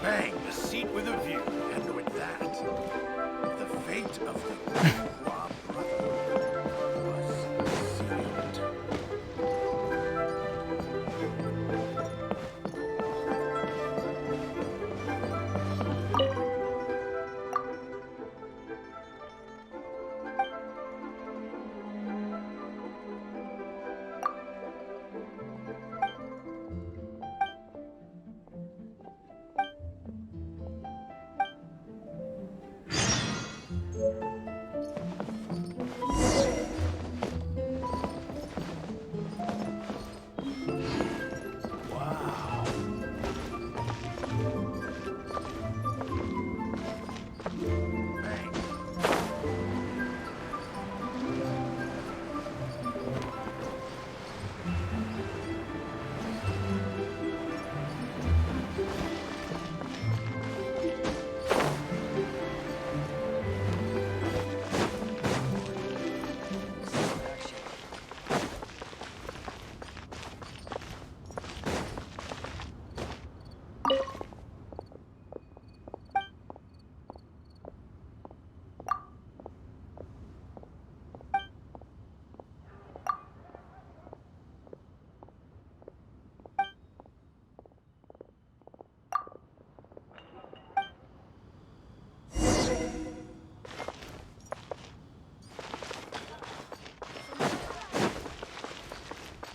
Bang, the seat with a view. And with that, the fate of the Liyue brother was sealed.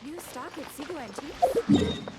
New stock at Seago Antiques?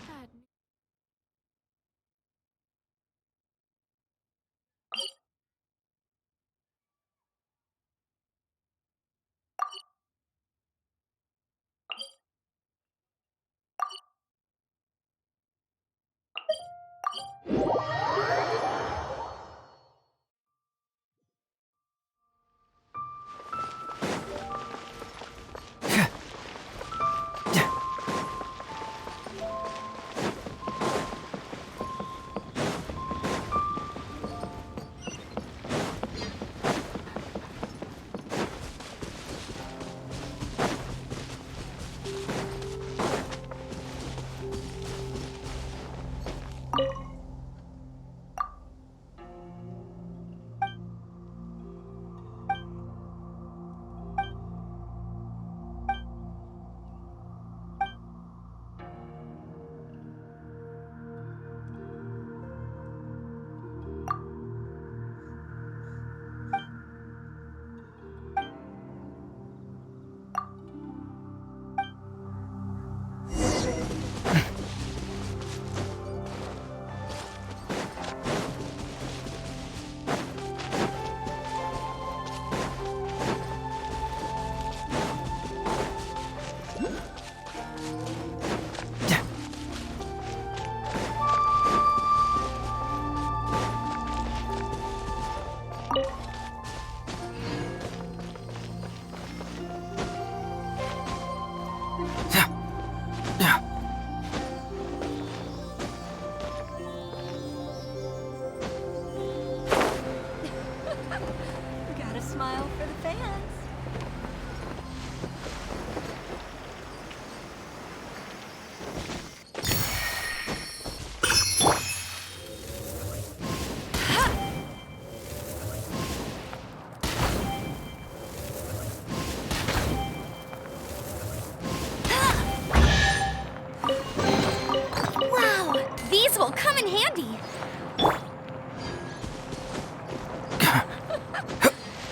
will come in handy.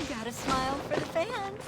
Gotta smile for the fans.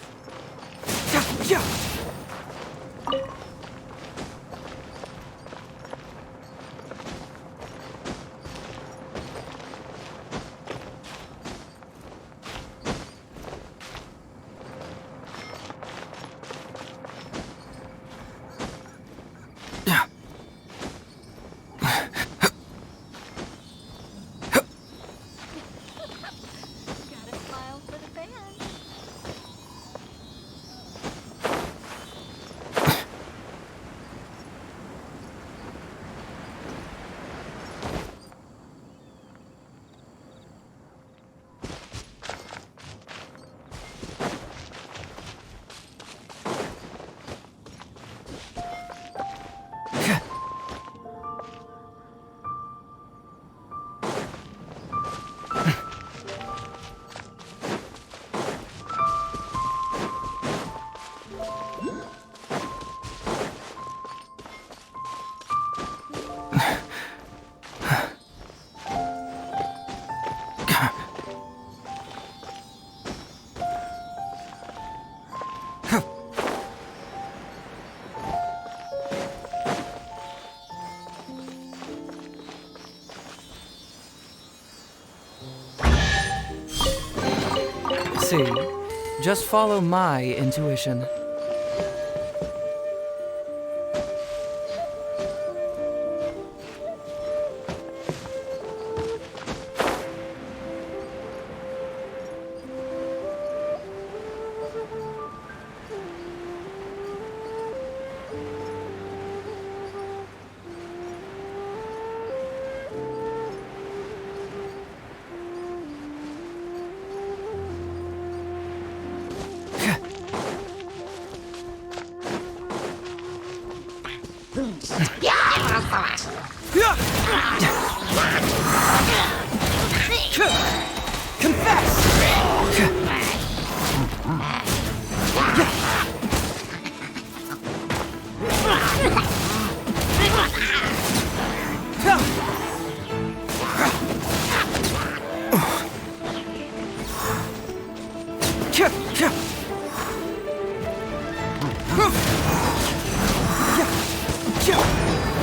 Just follow my intuition.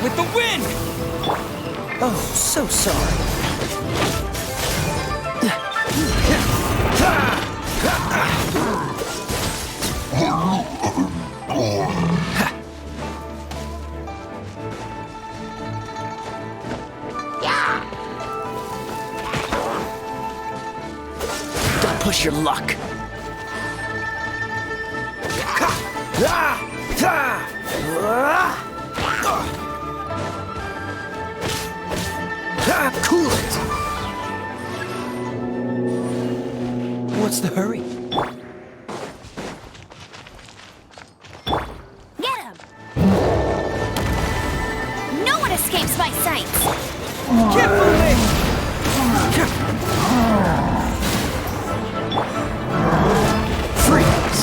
With the wind! Oh, so sorry. Don't push your luck. Cool it! What's the hurry? Get him! No one escapes my sights! Keep moving! Freeze!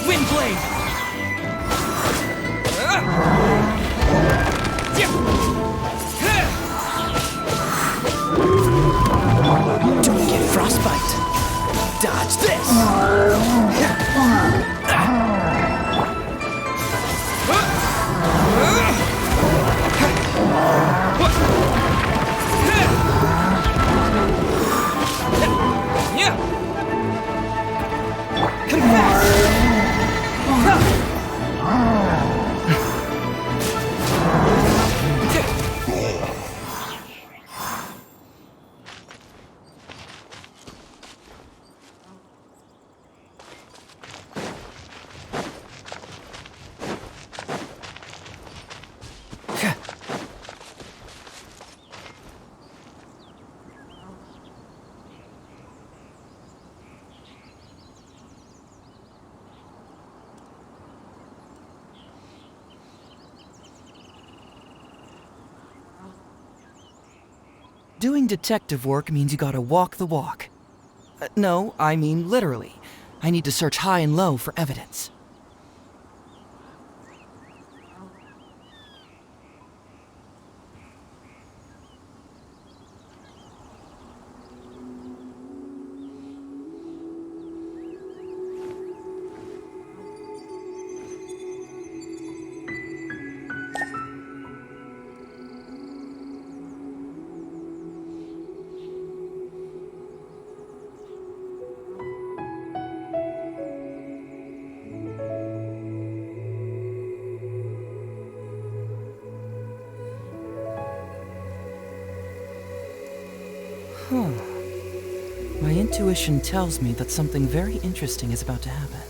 Windblade! Don't get frostbite. Dodge this! Doing detective work means you gotta walk the walk. No, I mean literally. I need to search high and low for evidence. My intuition tells me that something very interesting is about to happen.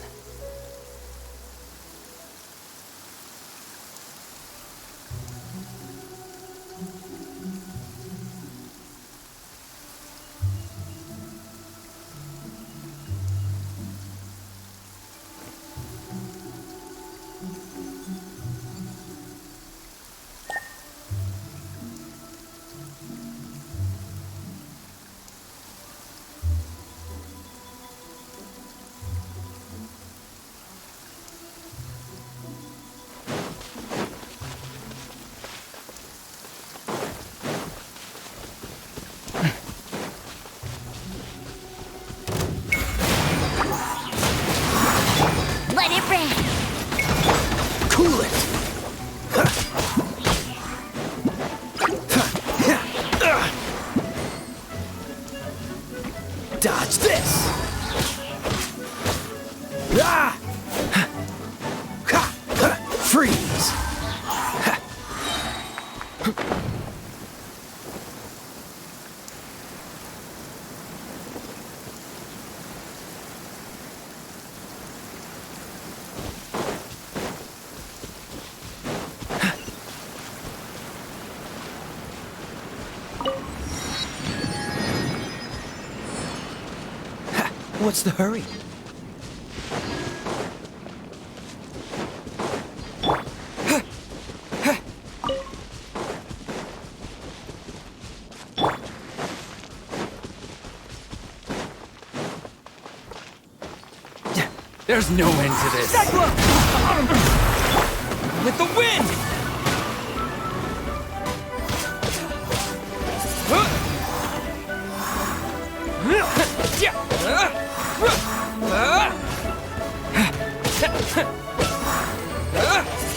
What's the hurry? There's no end to this. Cyclone! With the wind!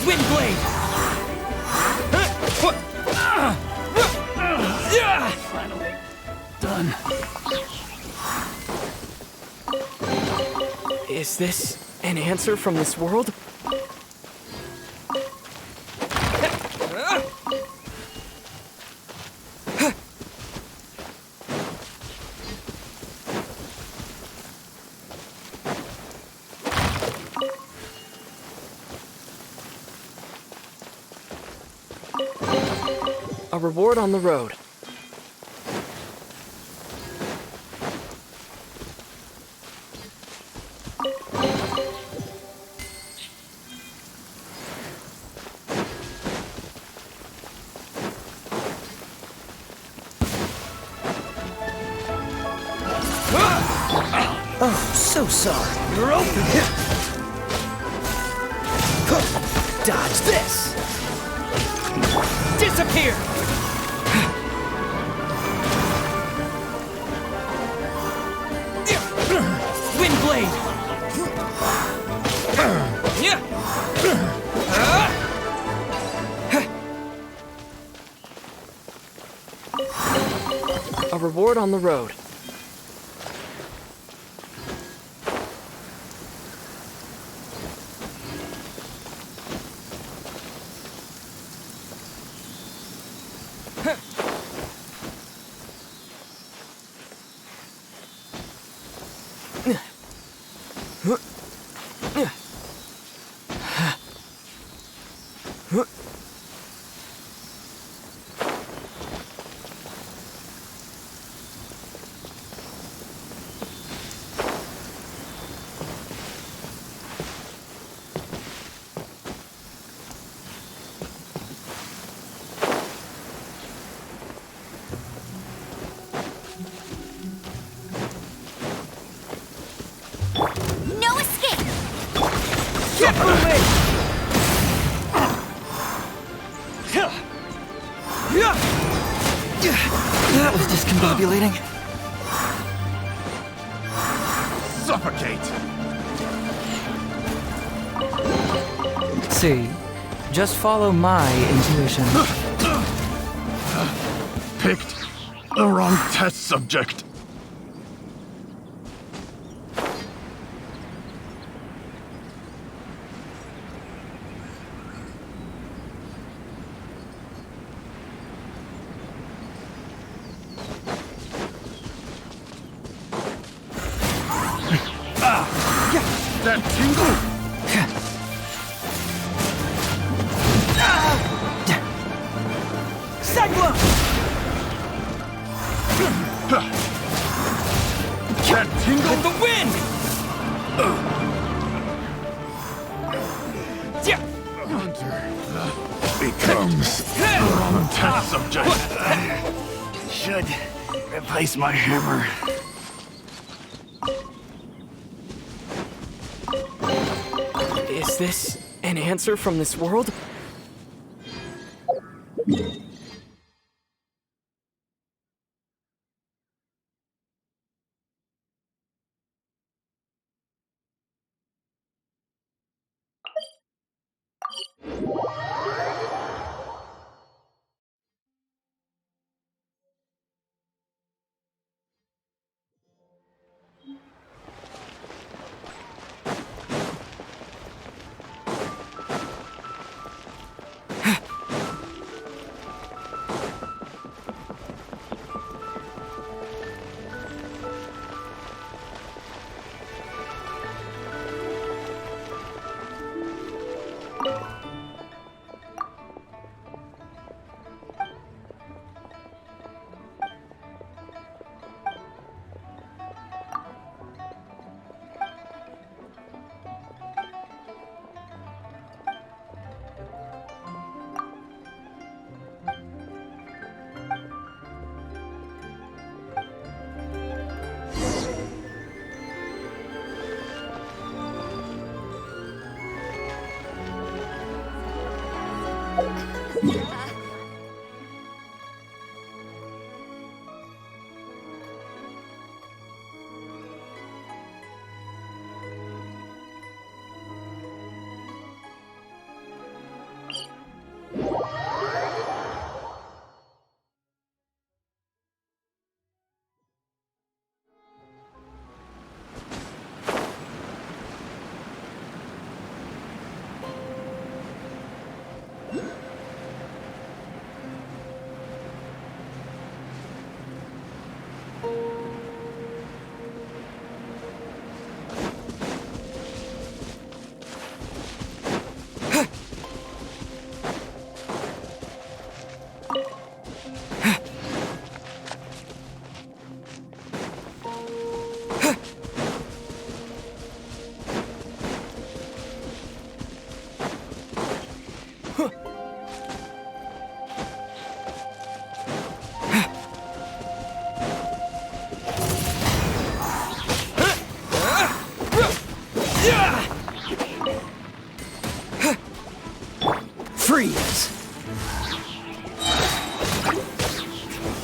Wind blade! Finally done. Is this an answer from this world? A reward on the road. Oh, so sorry. You're open. Dodge this. Disappear. Wind blade. A reward on the road. No escape! Get moving! That was discombobulating. Suffocate! See, just follow my intuition. Picked the wrong test subject. That tingle! Cyclone! That tingle! With the wind! Hunter becomes the wrong test subject. Should replace my hammer. Is this an answer from this world?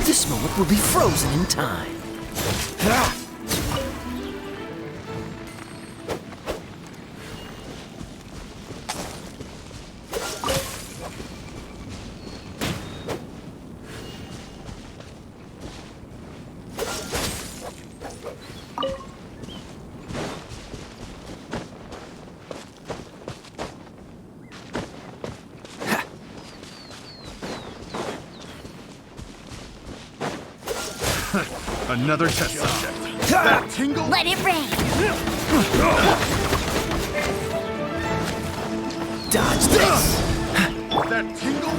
This moment will be frozen in time. Another test subject. That tingle? Let it rain. Dodge this! That tingle?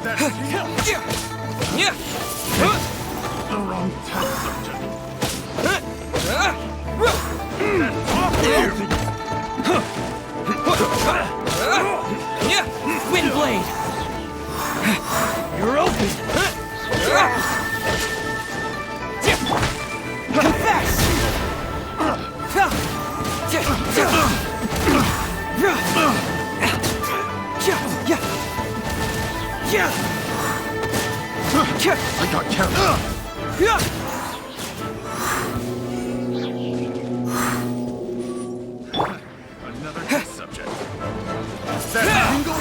That tingle? The wrong test subject. Windblade! You're open! Confess! I got carried. Another test subject. That tingle?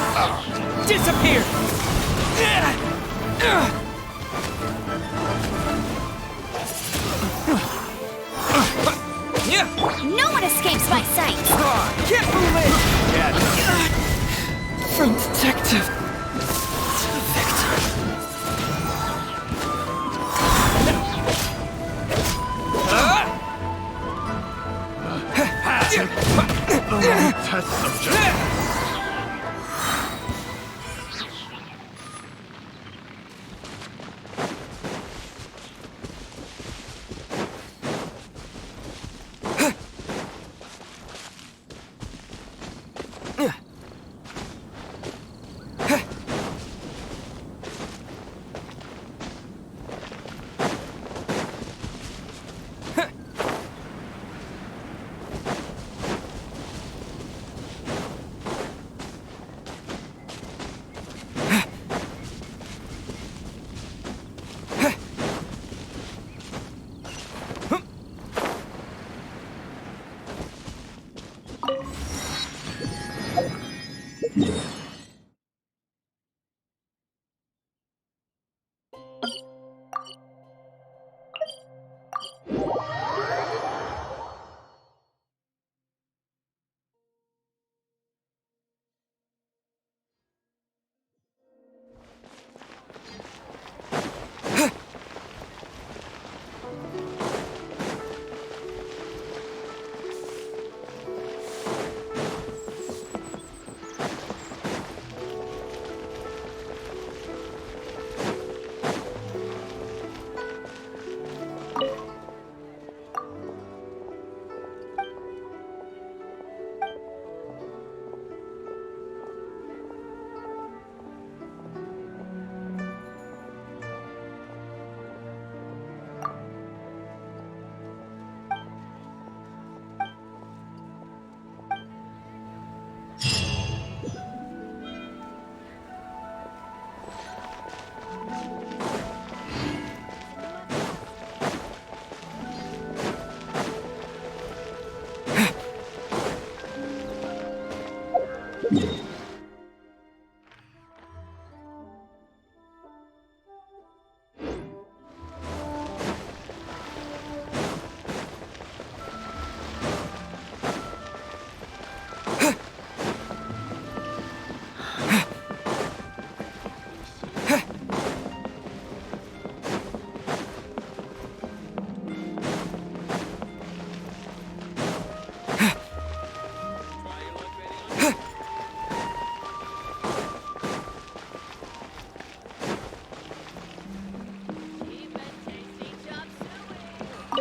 Disappear! No one escapes my sight. Get moving! From detective to victim. The wrong test subject.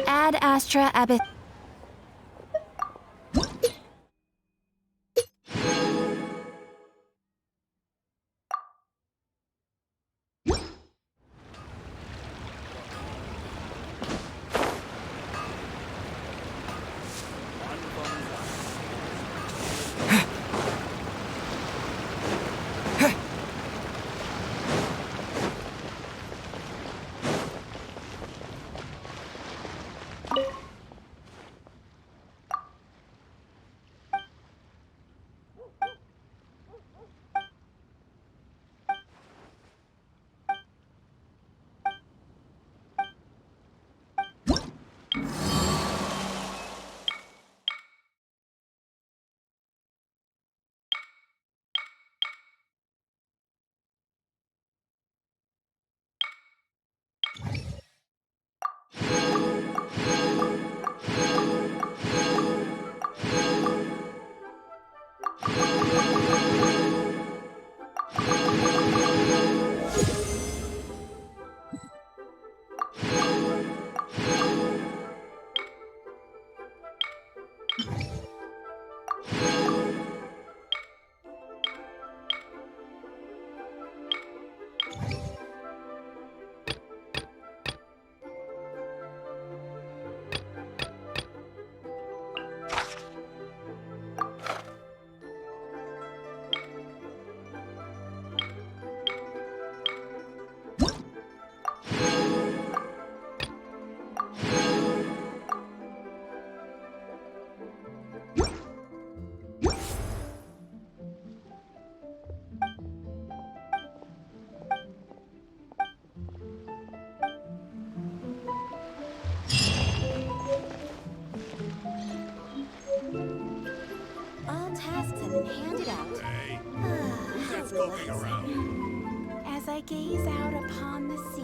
Ad Astra Abyss. tasks have been handed out. Hey, who's that skulking around? As I gaze out upon the sea.